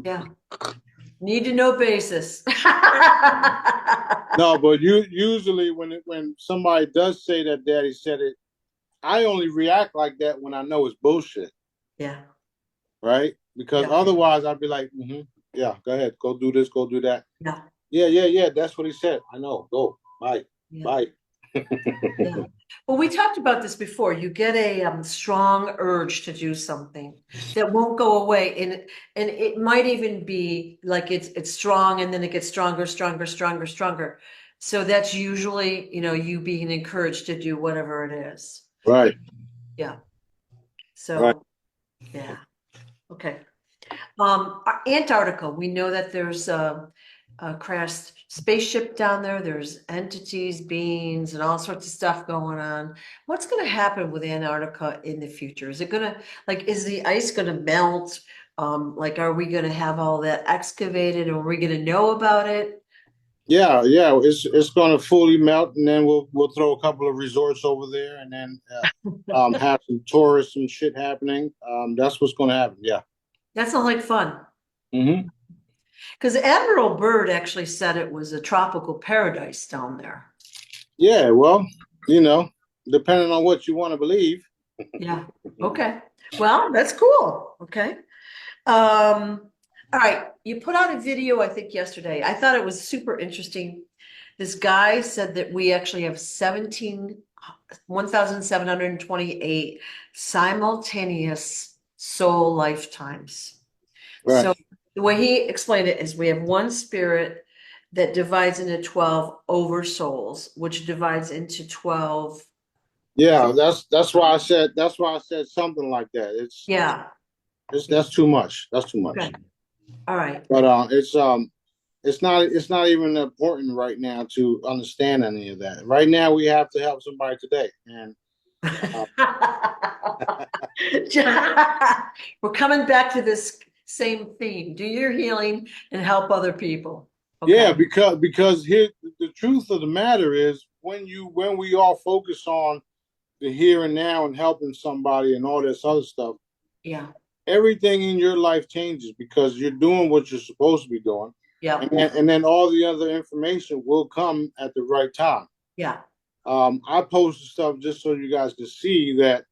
yeah. Need to know basis. No, but you usually when somebody does say that daddy said it, I only react like that when I know it's bullshit, Yeah, right? Because yeah, otherwise I'd be like, yeah, go ahead, go do this, go do that. yeah, Yeah. That's what he said. I know. Go. Bye. yeah, Bye. yeah. Well, we talked about this before. You get a strong urge to do something that won't go away, and it might even be like it's strong, and then it gets stronger, stronger, stronger, stronger. So that's usually, you being encouraged to do whatever it is. Right. Yeah. Right. So yeah. Okay. Antarctica, we know that there's a crashed spaceship down there. There's entities, beings, and all sorts of stuff going on. What's going to happen with Antarctica in the future? Is it going to, like, is the ice going to melt? Like, are we going to have all that excavated, and are we going to know about it? Yeah. It's going to fully melt, and then we'll throw a couple of resorts over there, and then have some tourists and shit happening. That's what's going to happen. Yeah. That sounds like fun. Hmm. Because Admiral Byrd actually said it was a tropical paradise down there. Yeah. Well, you know, depending on what you want to believe. Yeah. Okay. Well, that's cool. Okay. All right. You put out a video, I think, yesterday. I thought it was super interesting. This guy said that we actually have 1,728 simultaneous soul lifetimes. Right. So the way he explained it is we have one spirit that divides into 12 oversouls, which divides into 12. Yeah. That's why I said something like that. Yeah. That's too much. That's too much. Okay. All right. But it's not even important right now to understand any of that. Right now, we have to help somebody today, and uh, We're coming back to this same theme. Do your healing and help other people. yeah, Okay. because here the truth of the matter is when we all focus on the here and now and helping somebody and all this other stuff, Yeah. everything in your life changes because you're doing what you're supposed to be doing, Yeah. and then all the other information will come at the right time. Yeah. I posted stuff just so you guys can see that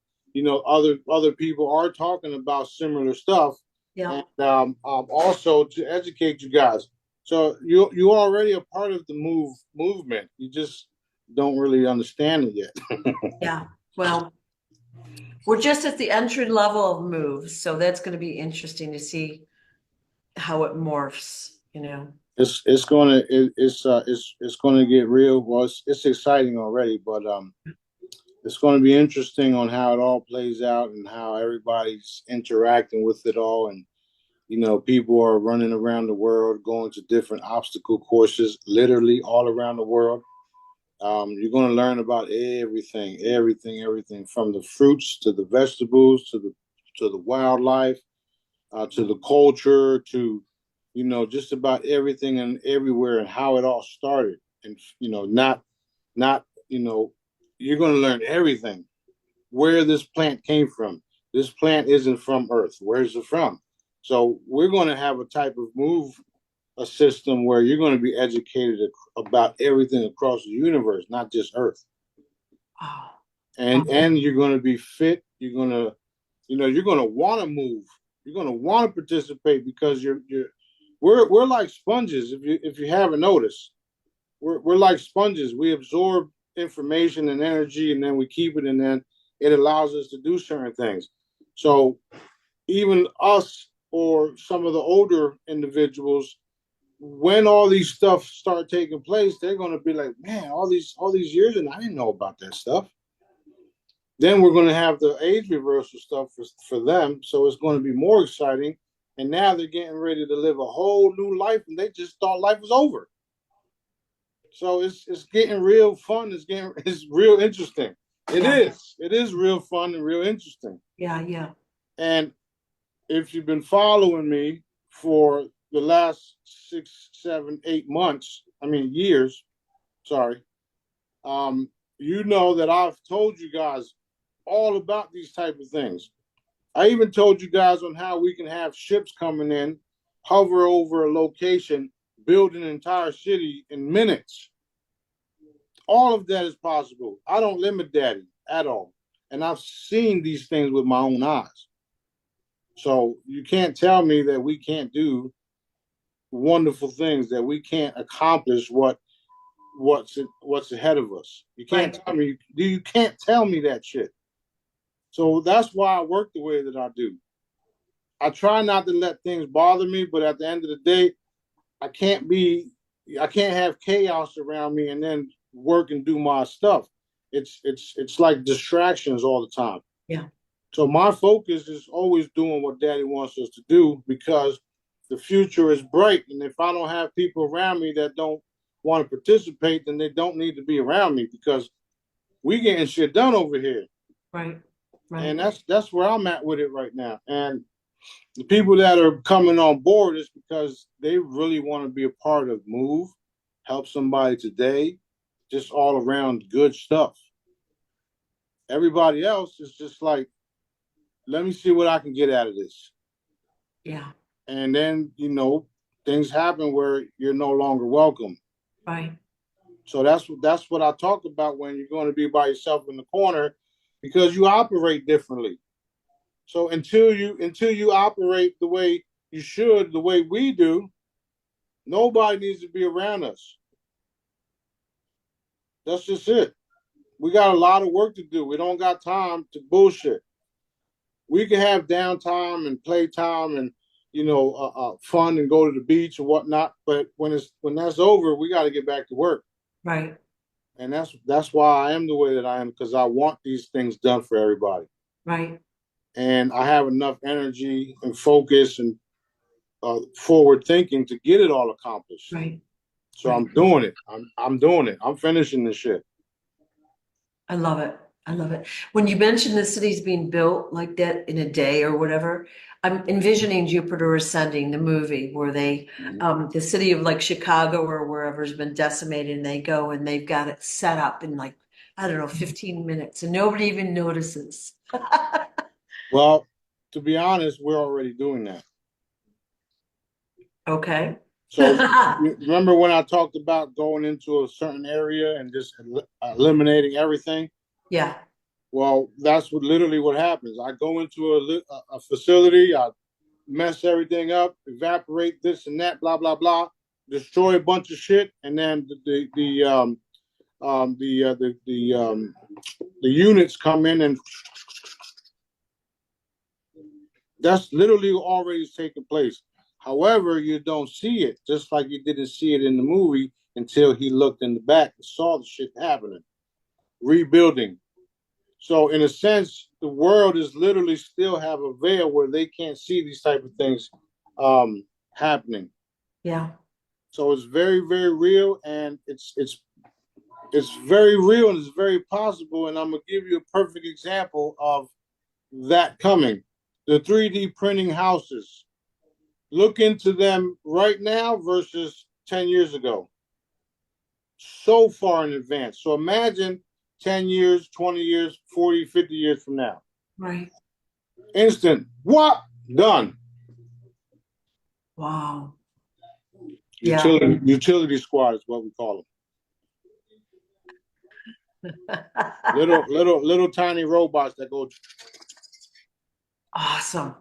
other people are talking about similar stuff, Yeah. and also to educate you guys. So you already a part of the movement. You just don't really understand it yet. Yeah. Well, we're just at the entry level of moves, so that's going to be interesting to see how it morphs, you know. It's gonna get real. Well, it's exciting already, but it's going to be interesting on how it all plays out and how everybody's interacting with it all. And people are running around the world, going to different obstacle courses, literally all around the world. You're going to learn about everything from the fruits to the vegetables to the wildlife, to the culture, to just about everything and everywhere and how it all started. And not you're going to learn everything, where this plant came from. This plant isn't from Earth. Where's it from? So we're going to have a type of a system where you're going to be educated about everything across the universe, not just Earth. Wow. And you're going to be fit. You're going to want to move. You're going to want to participate because we're like sponges. If you haven't noticed, we're like sponges. We absorb information and energy, and then we keep it, and then it allows us to do certain things. So even us or some of the older individuals, when all these stuff start taking place, they're going to be like, man, all these years, and I didn't know about that stuff. Then we're going to have the age reversal stuff for them, so it's going to be more exciting. And now they're getting ready to live a whole new life, and they just thought life was over. So it's getting real fun. It's real interesting. It is real fun and real interesting. Yeah. And if you've been following me for the last 6, 7, 8 months, years, sorry, you know that I've told you guys all about these type of things. I even told you guys on how we can have ships coming in, hover over a location, build an entire city in minutes. All of that is possible. I don't limit Daddy at all. And I've seen these things with my own eyes. So you can't tell me that we can't do wonderful things, that we can't accomplish what's ahead of us. You can't tell me that shit. So that's why I work the way that I do. I try not to let things bother me, but at the end of the day, I can't have chaos around me and then work and do my stuff. It's like distractions all the time. Yeah. So my focus is always doing what Daddy wants us to do, because the future is bright. And if I don't have people around me that don't want to participate, then they don't need to be around me, because we getting shit done over here. Right. And that's where I'm at with it right now. And the people that are coming on board is because they really want to be a part of Move, help somebody today, just all around good stuff. Everybody else is just like, let me see what I can get out of this. Yeah. And then, things happen where you're no longer welcome. Right. So that's what I talk about when you're going to be by yourself in the corner, because you operate differently. So until you operate the way you should, the way we do, nobody needs to be around us. That's just it. We got a lot of work to do. We don't got time to bullshit. We can have downtime and playtime and fun and go to the beach and whatnot. But when that's over, we got to get back to work. Right. And that's why I am the way that I am, because I want these things done for everybody. Right. And I have enough energy and focus and forward thinking to get it all accomplished. Right. So I'm doing it. I'm doing it. I'm finishing this shit. I love it. I love it. When you mentioned the cities being built like that in a day or whatever, I'm envisioning Jupiter Ascending, the movie where the city of like Chicago or wherever has been decimated, and they go and they've got it set up in like, I don't know, 15 minutes and nobody even notices. Well, to be honest, we're already doing that. Okay. So remember when I talked about going into a certain area and just eliminating everything? Yeah. Well, that's literally what happens. I go into a facility, I mess everything up, evaporate this and that, blah blah blah, destroy a bunch of shit, and then the units come in, and that's literally already taken place. However, you don't see it, just like you didn't see it in the movie until he looked in the back and saw the shit happening, rebuilding. So in a sense, the world is literally still have a veil where they can't see these type of things happening. Yeah. So it's very, very real, and it's very real and it's very possible. And I'm gonna give you a perfect example of that coming. The 3D printing houses. Look into them right now versus 10 years ago. So far in advance. So imagine 10 years, 20 years, 40, 50 years from now. Right. Instant. What? Done. Wow. Yeah. Utility squad is what we call them. Little tiny robots that go Awesome.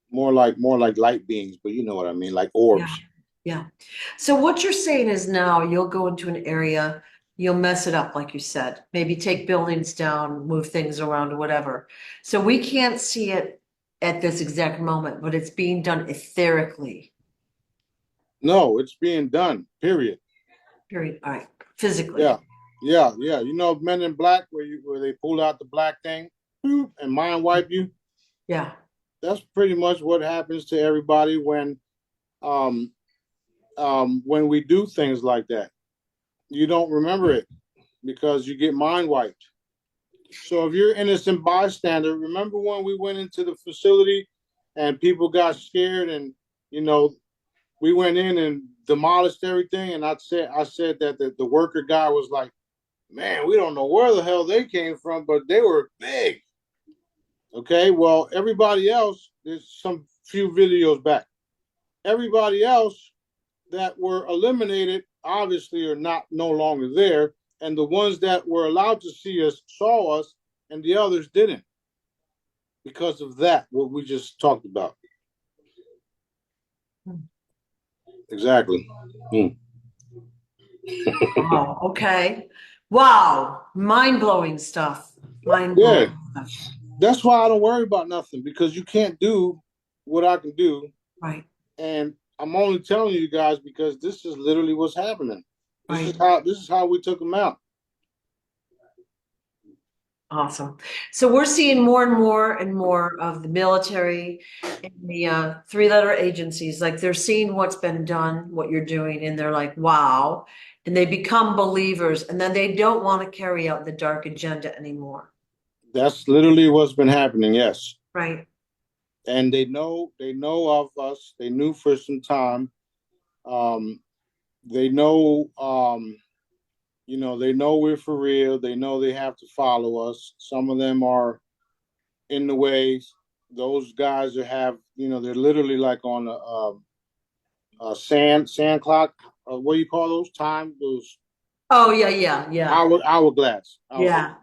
more like light beings, but you know what I mean, like Yeah. orbs. Yeah. So what you're saying is now you'll go into an area, you'll mess it up, like you said, maybe take buildings down, move things around or whatever. So we can't see it at this exact moment, but it's being done etherically, No, it's being done. Period. period. All right. Physically. Yeah, yeah. You know, Men in Black, where they pull out the black thing, boop, and mind wipe you. Yeah. That's pretty much what happens to everybody um when we do things like that. You don't remember it because you get mind wiped. So if you're innocent bystander, remember when we went into the facility and people got scared and you know we went in and demolished everything and I said that the worker guy was like, man, we don't know where the hell they came from, but they were big. Okay, well, everybody else, there's some few videos back. Everybody else that were eliminated obviously are not no longer there, and the ones that were allowed to see us saw us, and the others didn't because of that. What we just talked about. Exactly. Hmm. Wow. Okay. Wow. Mind-blowing stuff. Yeah, Mind-blowing stuff. that's why I don't worry about nothing because you can't do what I can do, Right. and I'm only telling you guys because this is literally what's happening. Right. This is how we took them out. Awesome. So we're seeing more and more of the military and the three-letter agencies, like they're seeing what's been done, what you're doing, and they're like, wow. And they become believers, and then they don't want to carry out the dark agenda anymore. That's literally what's been happening. Yes, Right. and they know of us. They knew for some time. Um, they know they know we're for real. They know they have to follow us. Some of them are in the ways. Those guys that have they're literally like on a sand clock. What do you call those? Those Oh, yeah. hourglass. Yeah.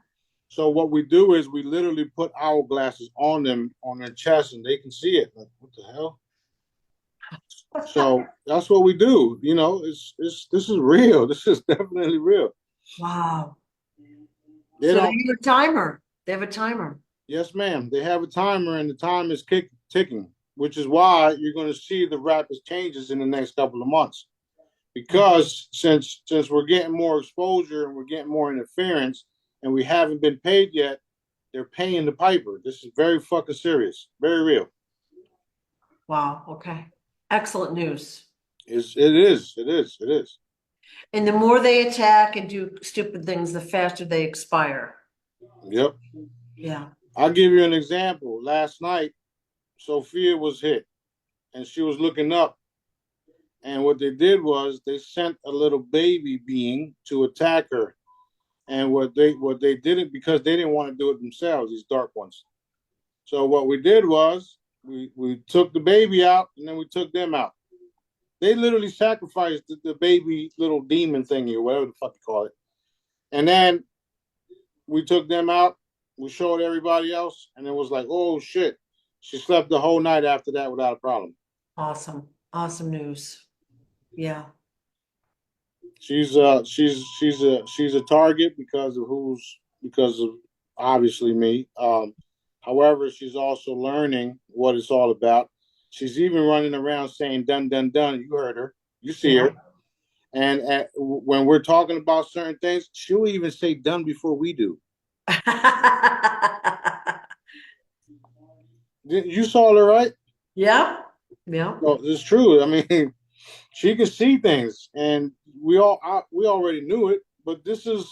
So what we do is we literally put hourglasses on them on their chest, and they can see it. Like, what the hell? So that's what we do. It's this is real. This is definitely real. Wow. They So they don't. have a timer. They have a timer. Yes, ma'am. They have a timer, and the time is ticking, which is why you're going to see the rapid changes in the next couple of months. Because since we're getting more exposure and we're getting more interference, and we haven't been paid yet, they're paying the piper. This is very fucking serious, very real. Wow. Okay. Excellent news. It is. And the more they attack and do stupid things, the faster they expire. Yep. Yeah. I'll give you an example. Last night, Sophia was hit, and she was looking up. And what they did was they sent a little baby being to attack her. And what they didn't because they didn't want to do it themselves, these dark ones. So what we did was we took the baby out and then we took them out. They literally sacrificed the baby little demon thingy or whatever the fuck you call it. And then we took them out, we showed everybody else, and it was like, oh shit. She slept the whole night after that without a problem. Awesome. Awesome news. Yeah. She's a target because of obviously me. However, she's also learning what it's all about. She's even running around saying "done, done, done." You heard her. You see Yeah. her. And when we're talking about certain things, she'll even say "done" before we do. You saw her, right? Yeah. Yeah. No, it's true. I mean, she can see things, and we already knew it. But this is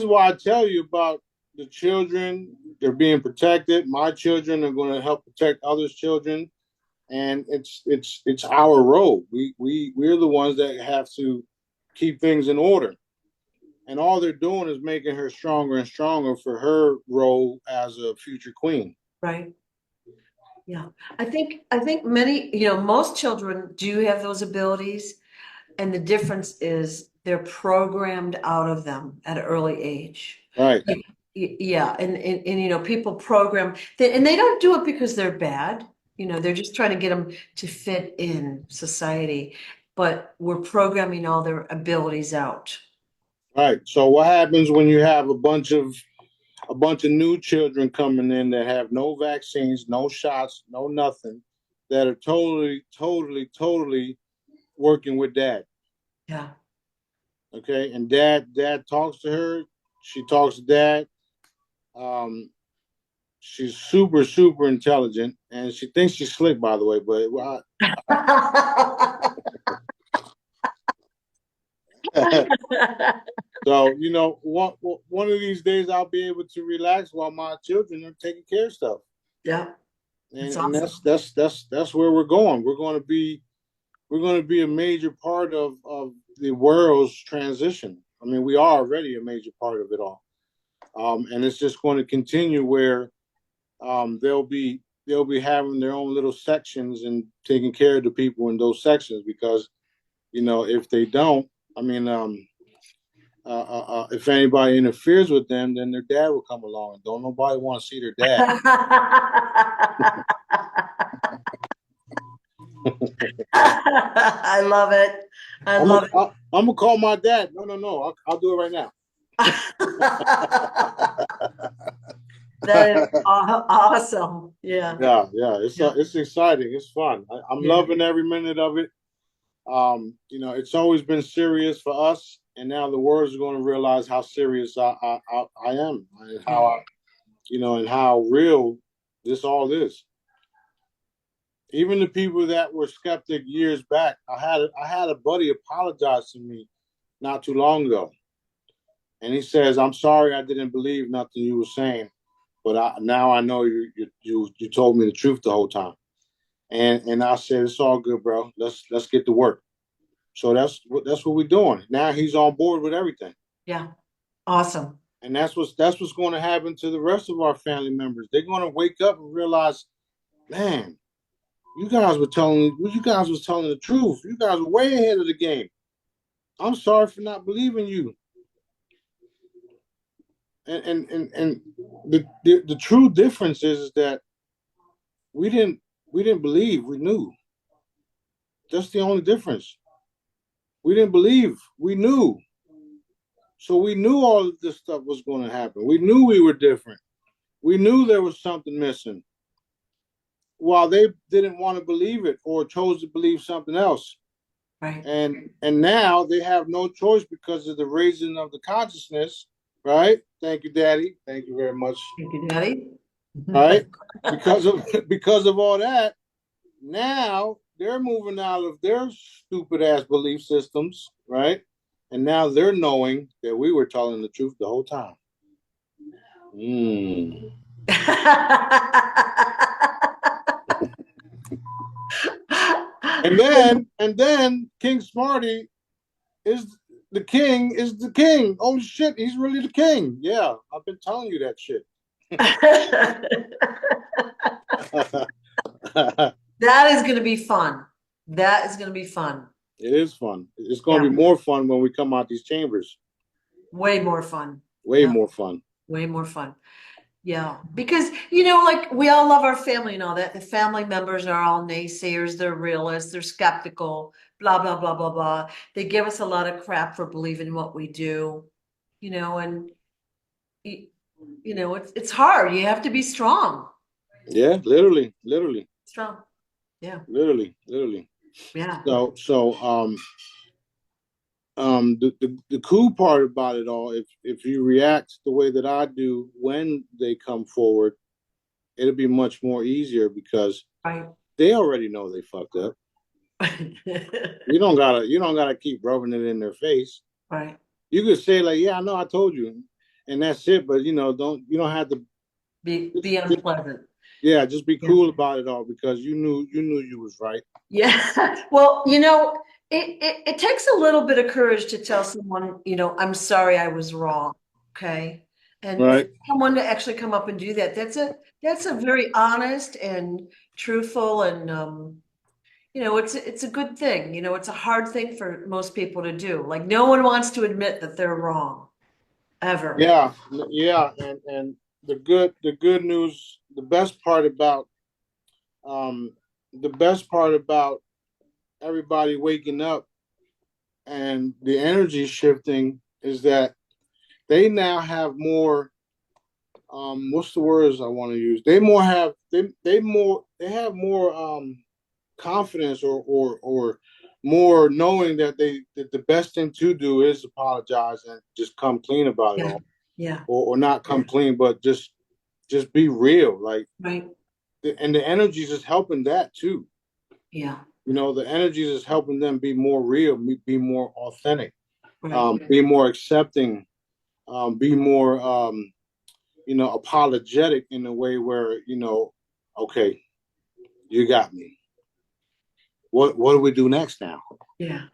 why I tell you about the children. They're being protected. My children are going to help protect others' children, and it's our role. We're the ones that have to keep things in order. And all they're doing is making her stronger and stronger for her role as a future queen. Right. Yeah. I think many, most children do have those abilities, and the difference is they're programmed out of them at an early age. Right, Yeah, and people program, and they don't do it because they're bad. They're just trying to get them to fit in society, but we're programming all their abilities out. right. So what happens when you have a bunch of new children coming in that have no vaccines, no shots, no nothing, that are totally, totally, totally working with dad. Yeah. Okay, and dad talks to her. She talks to dad. Um, she's super, super intelligent, and she thinks she's slick, by the way. But so one of these days I'll be able to relax while my children are taking care of stuff, Yeah, and it's and awesome. that's where we're going. We're going to be a major part of the world's transition. I mean, we are already a major part of it all, and it's just going to continue where they'll be having their own little sections and taking care of the people in those sections because if they don't, I mean, if anybody interferes with them, then their dad will come along, and don't nobody want to see their dad. I love it. I I'm gonna love it. I'm gonna call my dad. No, no, no. I'll do it right now. That is awesome. Yeah. Yeah, yeah. Yeah. It's exciting. It's fun. I'm Yeah. loving every minute of it. It's always been serious for us, and now the world is going to realize how serious I am, and how and how real this all is. Even the people that were skeptic years back, I had a buddy apologize to me not too long ago, and he says, "I'm sorry, I didn't believe nothing you were saying, but now I know you told me the truth the whole time." And I said, "It's all good, bro. Let's get to work." So that's what we're doing. Now he's on board with everything. Yeah. Awesome. And that's what's going to happen to the rest of our family members. They're going to wake up and realize, man, you guys was telling the truth. You guys were way ahead of the game. I'm sorry for not believing you. And the true difference is that we didn't we didn't believe, we knew. That's the only difference. We didn't believe, we knew. So we knew all of this stuff was going to happen. We knew we were different. We knew there was something missing. While they didn't want to believe it or chose to believe something else. Right. And now they have no choice because of the raising of the consciousness, right? Thank you, Daddy. Thank you very much. Thank you, Daddy. Right? Because of all that, now they're moving out of their stupid ass belief systems, right? And now they're knowing that we were telling the truth the whole time. Mm. And then King Smarty is the king is the king. Oh shit, he's really the king. Yeah, I've been telling you that shit. That is going to be fun. That is going to be fun. It is fun. It's going to Yeah. be more fun when we come out these chambers. Way more fun. Way Yeah. more fun. Way more fun. Yeah, because like we all love our family and all that. The family members are all naysayers, they're realists, they're skeptical, blah, blah, blah, blah, blah. They give us a lot of crap for believing what we do, and it's hard. You have to be strong. Yeah, literally, literally. Strong. Yeah. literally. Yeah. The cool part about it all, if you react the way that I do when they come forward, it'll be much more easier because Right. they already know they fucked up. You don't gotta keep rubbing it in their face. Right. You could say like, yeah, I know I told you, and that's it. But you don't have to. Be unpleasant. Yeah, just be Yeah. cool about it all because you was right. Yeah. Well, it takes a little bit of courage to tell someone, I'm sorry I was wrong. Okay. And for Right. someone to actually come up and do that, that's a very honest and truthful and it's a good thing. It's a hard thing for most people to do. Like no one wants to admit that they're wrong ever. Yeah, yeah, and the good news, um the best part about everybody waking up and the energy shifting is that they now have more what's the words I want to use? They have more confidence or more knowing that the best thing to do is apologize and just come clean about it Yeah. all. Yeah. Or not come clean, but just be real. Like Right. and the energies is helping that too. Yeah. The energies is helping them be more real, be more authentic, Right. be more accepting, be more apologetic in a way where okay, you got me. What do we do next now? Yeah.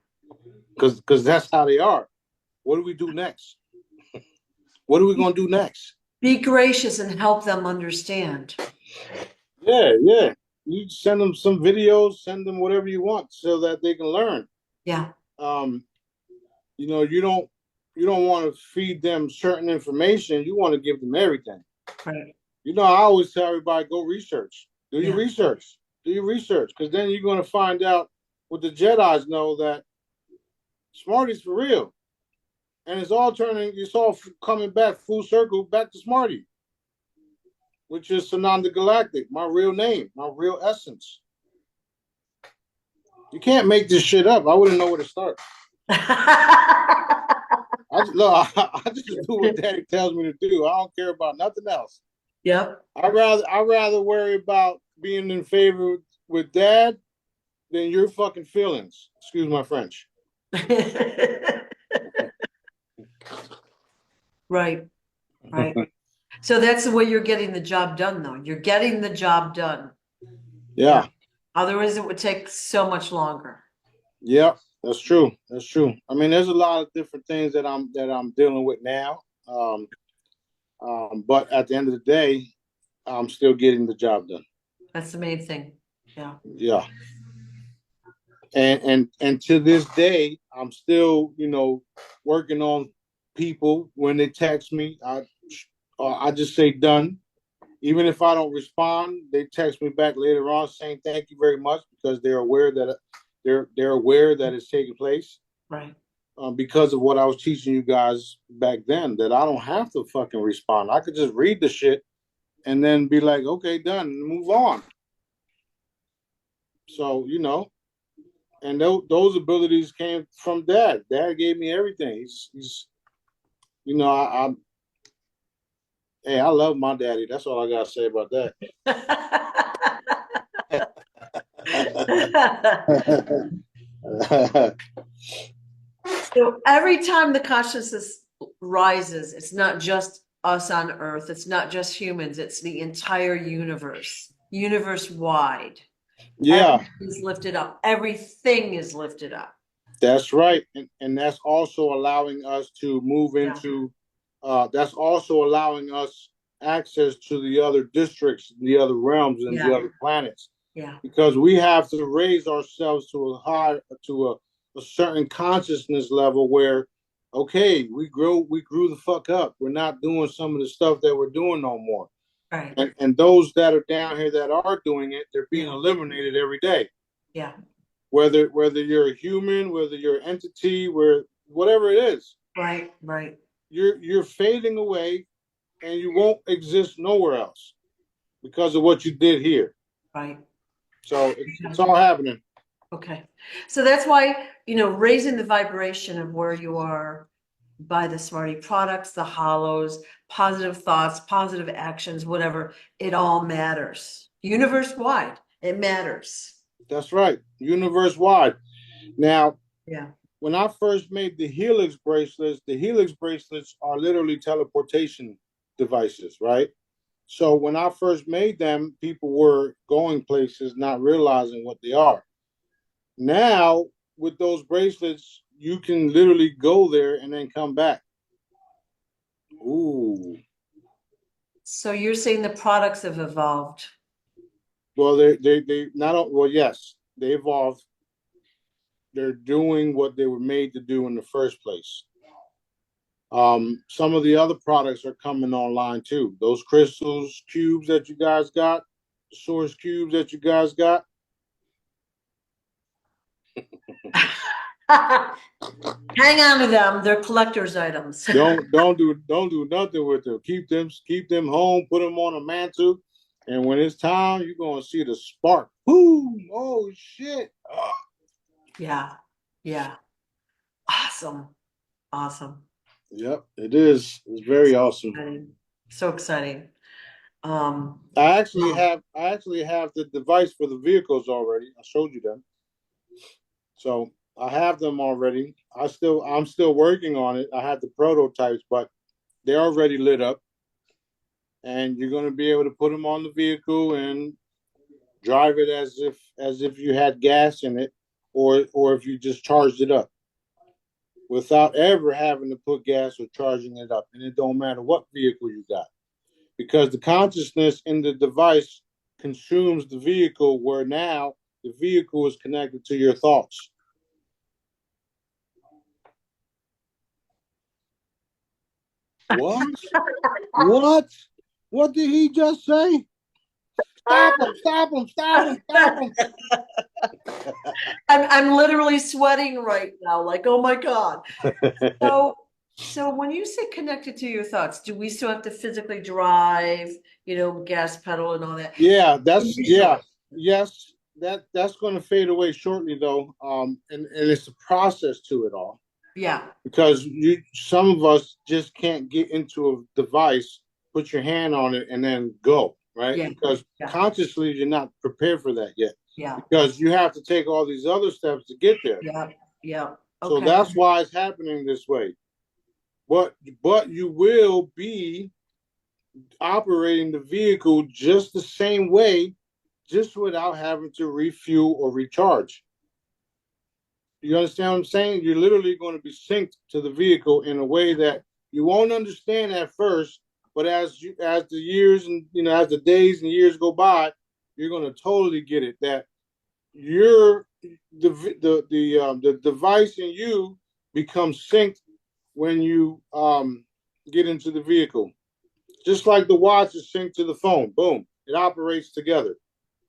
Because that's how they are. What do we do next? What are we gonna do next? Be gracious and help them understand. Yeah. You send them some videos, send them whatever you want so that they can learn. Yeah. Um, you don't want to feed them certain information. You want to give them everything. Right. I always tell everybody go research. Do your Yeah. research. Do your research because then you're going to find out what the Jedi's know that Smarty's for real, and it's all coming back full circle back to Smarty, which is Sananda Galactic, my real name, my real essence. You can't make this shit up. I wouldn't know where to start. I just do what Daddy tells me to do. I don't care about nothing else. Yep. I'd rather worry about being in favor with Dad than your fucking feelings. Excuse my French. Right. Right. So that's the way you're getting the job done, though. You're getting the job done. Yeah. Otherwise, it would take so much longer. Yeah. That's true. That's true. I mean, there's a lot of different things that I'm dealing with now. But at the end of the day, I'm still getting the job done. That's the main thing. Yeah. Yeah. And to this day, I'm still, working on people when they text me. I just say done. Even if I don't respond, they text me back later on saying thank you very much because they're aware that it's taking place. Right. Because of what I was teaching you guys back then, that I don't have to fucking respond. I could just read the shit and then be like, okay, done, and move on. So and those abilities came from Dad. Dad gave me everything. He's I hey, I love my daddy. That's all I gotta say about that. So every time the consciousness rises, it's not just us on Earth, it's not just humans, it's the entire universe wide. Yeah, Everything is lifted up. Everything is lifted up. that's right, and that's also allowing us to move Yeah. into. That's also allowing us access to the other districts, the other realms, and the Yeah. other planets. Yeah. Because we have to raise ourselves to a certain consciousness level where, okay, we grew the fuck up. We're not doing some of the stuff that we're doing no more. Right. And those that are down here that are doing it, they're being Yeah. eliminated every day. Yeah. Whether you're a human, whether you're an entity, whatever it is, Right. Right. you're fading away, and you won't exist nowhere else because of what you did here. Right. So it's all happening. Okay. So that's why, raising the vibration of where you are by the Smarty products, the hollows, positive thoughts, positive actions, whatever, it all matters. Universe wide, it matters. That's right. Universe wide. Now, Yeah. when I first made the Helix bracelets are literally teleportation devices, right? So when I first made them, people were going places not realizing what they are. Now, with those bracelets, you can literally go there and then come back. Ooh. So you're saying the products have evolved. Well, they not well, yes, they evolved. They're doing what they were made to do in the first place. Some of the other products are coming online too. Those crystals cubes that you guys got, the source cubes that you guys got. Hang on to them. They're collector's items. Don't do nothing with them. Keep them home. Put them on a mantle, and when it's time, you're gonna see the spark. Boom! Oh shit! Oh. Yeah. Yeah. Awesome. Awesome. Yep, it is. It's very awesome. Exciting. So exciting. I actually have the device for the vehicles already. I showed you them. So I have them already. I'm still working on it. I have the prototypes, but they're already lit up. And you're going to be able to put them on the vehicle and drive it as if you had gas in it, or if you just charged it up, without ever having to put gas or charging it up. And it don't matter what vehicle you got, because the consciousness in the device consumes the vehicle, where now the vehicle is connected to your thoughts. What? What? What did he just say? Stop him! Stop him! Stop him! Stop him! I'm literally sweating right now, like, oh my God. So when you say connected to your thoughts, do we still have to physically drive, gas pedal and all that? Yeah, yes. That's going to fade away shortly, though. And it's a process to it all. Yeah. Because some of us just can't get into a device, put your hand on it, and then go, right? Yeah. Because consciously you're not prepared for that yet. Yeah. Because you have to take all these other steps to get there. Yeah. Yeah. So Okay. that's why it's happening this way. But you will be operating the vehicle just the same way, just without having to refuel or recharge. You understand what I'm saying? You're literally going to be synced to the vehicle in a way that you won't understand at first, but as the years and as the days and years go by, you're going to totally get it. That the device in you becomes synced when you get into the vehicle, just like the watch is synced to the phone. Boom, it operates together.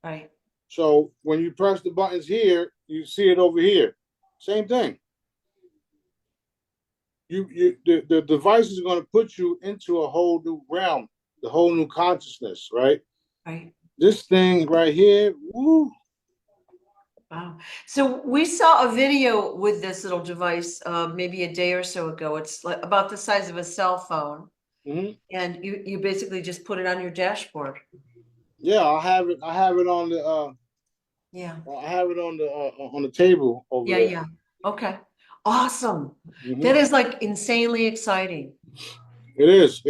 Right. So when you press the buttons here, you see it over here. Same thing. The device is going to put you into a whole new realm, the whole new consciousness, right? Right. This thing right here, woo. Wow. So we saw a video with this little device maybe a day or so ago. It's like about the size of a cell phone. Mm-hmm. And you basically just put it on your dashboard. Yeah, I have it on the Yeah. I have it on the table over there. Yeah. Okay. Awesome. Mm-hmm. That is like insanely exciting. It is.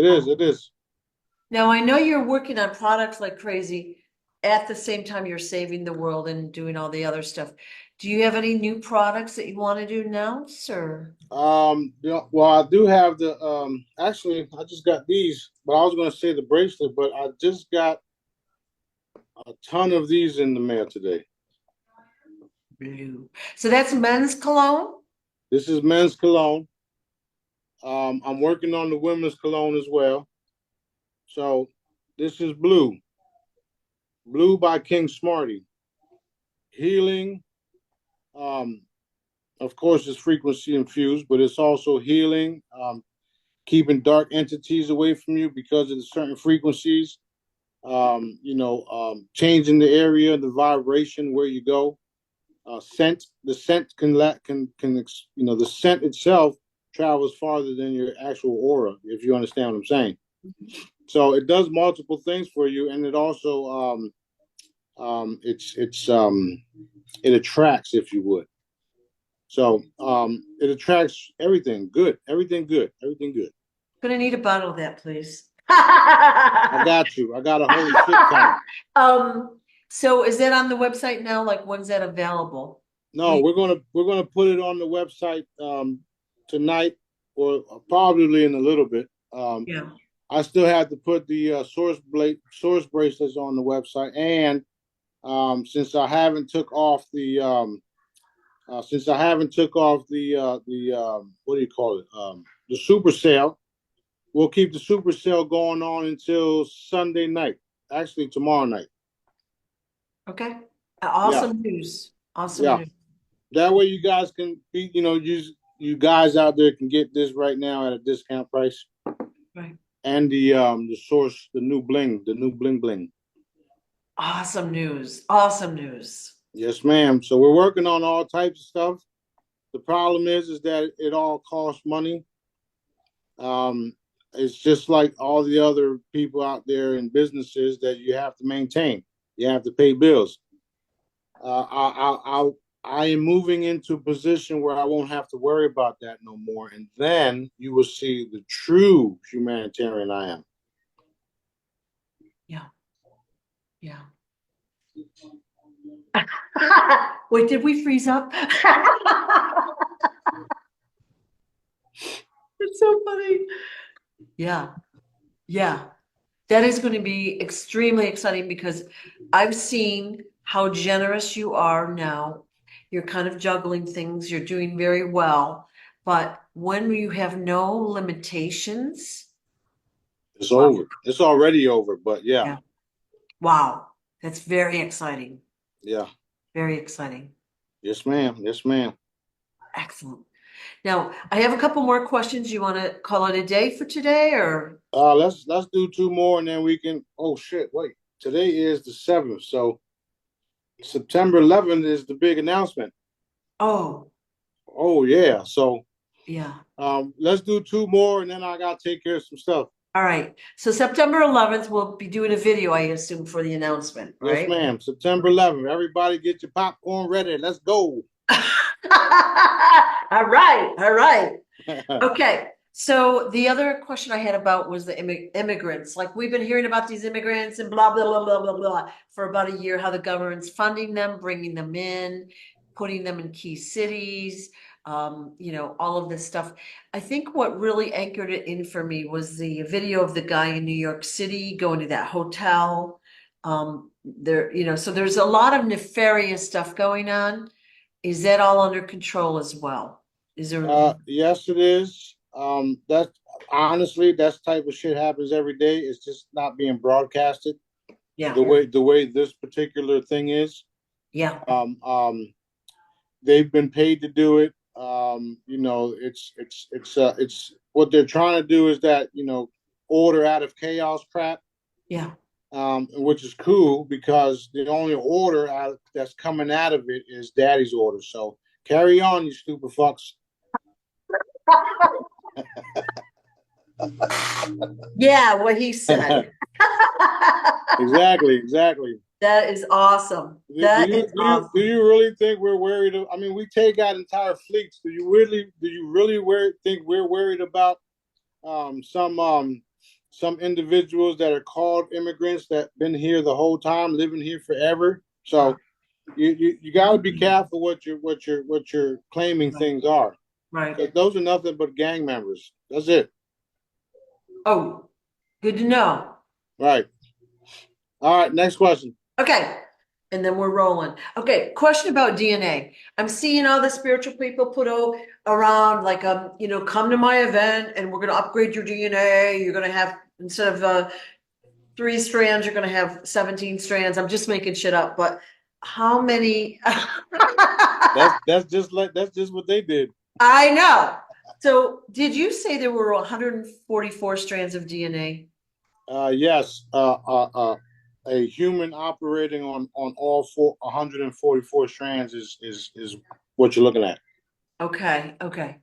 Now I know you're working on products like crazy. At the same time, you're saving the world and doing all the other stuff. Do you have any new products that you want to announce, or? Well, I do have the actually I just got these, but I was going to say the bracelet, but I just got a ton of these in the mail today. Blue. So that's men's cologne? This is men's cologne. I'm working on the women's cologne as well. So this is blue. Blue by King Smarty. Healing. Of course, it's frequency infused, but it's also healing, keeping dark entities away from you because of the certain frequencies. changing the area, the vibration where you go. The scent the scent itself travels farther than your actual aura, if you understand what I'm saying. So it does multiple things for you, and it also it attracts, if you would. So it attracts everything good, everything good, everything good. Gonna need a bottle of that, please. I got you. I got a whole shit ton. So is that on the website now? Like, when's that available? No, we're gonna put it on the website tonight, or probably in a little bit. Yeah. I still have to put the source bracelets on the website, and since I haven't took off the what do you call it, the super sale, we'll keep the super sale going on until Sunday night. Actually, tomorrow night. Okay. Awesome news. Awesome news. That way you guys can be, you guys out there can get this right now at a discount price. Right. And the source, the new bling bling. Awesome news. Awesome news. Yes, ma'am. So we're working on all types of stuff. The problem is that it all costs money. It's just like all the other people out there in businesses that you have to maintain. You have to pay bills. I am moving into a position where I won't have to worry about that no more. And then you will see the true humanitarian I am. Yeah. Yeah. Wait, did we freeze up? It's so funny. Yeah. Yeah. That is going to be extremely exciting because I've seen how generous you are now. You're kind of juggling things. You're doing very well. But when you have no limitations, it's over. It's already over, but yeah. Wow. That's very exciting. Yeah. Very exciting. Yes, ma'am. Yes, ma'am. Excellent. Now, I have a couple more questions. You want to call it a day for today, or? Let's do two more, and then we can. Oh shit! Wait, today is the 7th, so September 11th is the big announcement. Oh. Oh yeah. So yeah. Let's do two more, and then I gotta take care of some stuff. All right. So September 11th, we'll be doing a video, I assume, for the announcement, right? Yes, ma'am. September 11th. Everybody get your popcorn ready. Let's go. All right. All right. Okay. So the other question I had about was the immigrants. Like, we've been hearing about these immigrants and blah, blah, blah, blah, blah, blah for about a year, how the government's funding them, bringing them in, putting them in key cities, all of this stuff. I think what really anchored it in for me was the video of the guy in New York City going to that hotel. So there's a lot of nefarious stuff going on. Is that all under control as well? Is there? Yes, it is. That's honestly, that type of shit happens every day. It's just not being broadcasted. Yeah. The way this particular thing is. Yeah. They've been paid to do it. It's what they're trying to do is that, order out of chaos crap. Yeah. Which is cool because the only order that's coming out of it is daddy's order. So carry on, you stupid fucks. Yeah, what he said. Exactly. That is awesome. Do you really think we're worried? I mean, we take out entire fleets. Do you really think we're worried about some individuals that are called immigrants that been here the whole time, living here forever? So you got to be careful what you're claiming things are. Right. Those are nothing but gang members. That's it. Oh, good to know. Right. All right. Next question. Okay. And then we're rolling. Okay. Question about DNA. I'm seeing all the spiritual people put around like, come to my event and we're going to upgrade your DNA. You're going to have, instead of 3 strands, you're going to have 17 strands. I'm just making shit up, but how many? That's just what they did. I know. So did you say there were 144 strands of DNA? Yes. a human operating on all 144 strands is what you're looking at. Okay, okay.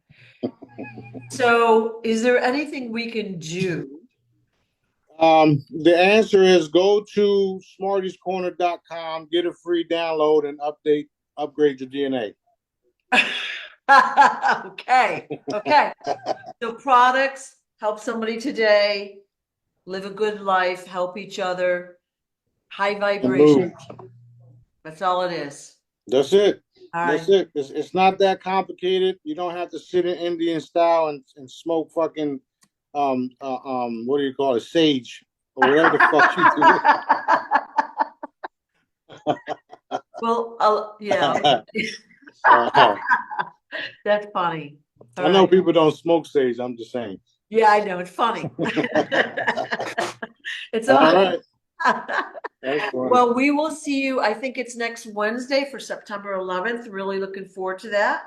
So is there anything we can do? The answer is go to smartiescorner.com, get a free download, and upgrade your DNA. Okay, okay. So products, help somebody today, live a good life, help each other, high And vibration. move. That's all it is. That's it. All That's right. it. It's not that complicated. You don't have to sit in Indian style and smoke fucking what do you call it, sage or whatever the fuck you do. Well, yeah, Uh, that's funny. All I know right. people don't smoke sage. I'm just saying. Yeah, I know. It's funny. It's All all. right. That's funny. Well, we will see you. I think it's next Wednesday for September 11th. Really looking forward to that.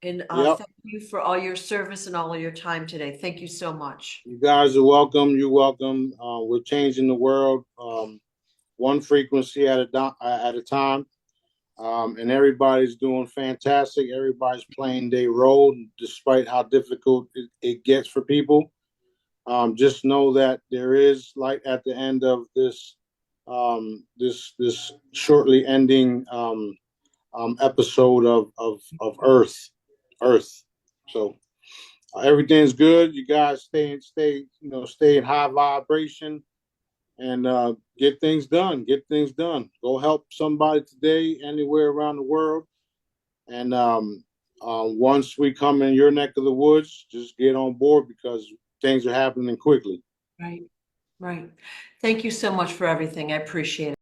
And Yep. thank you for all your service and all of your time today. Thank you so much. You guys are welcome. You're welcome. We're changing the world one frequency at a time. And everybody's doing fantastic. Everybody's playing their role, despite how difficult it gets for people. Just know that there is light at the end of this this shortly ending episode of Earth. So everything's good. You guys stay in high vibration and get things done. Get things done. Go help somebody today, anywhere around the world. And once we come in your neck of the woods, just get on board because things are happening quickly. Right, right. Thank you so much for everything. I appreciate it.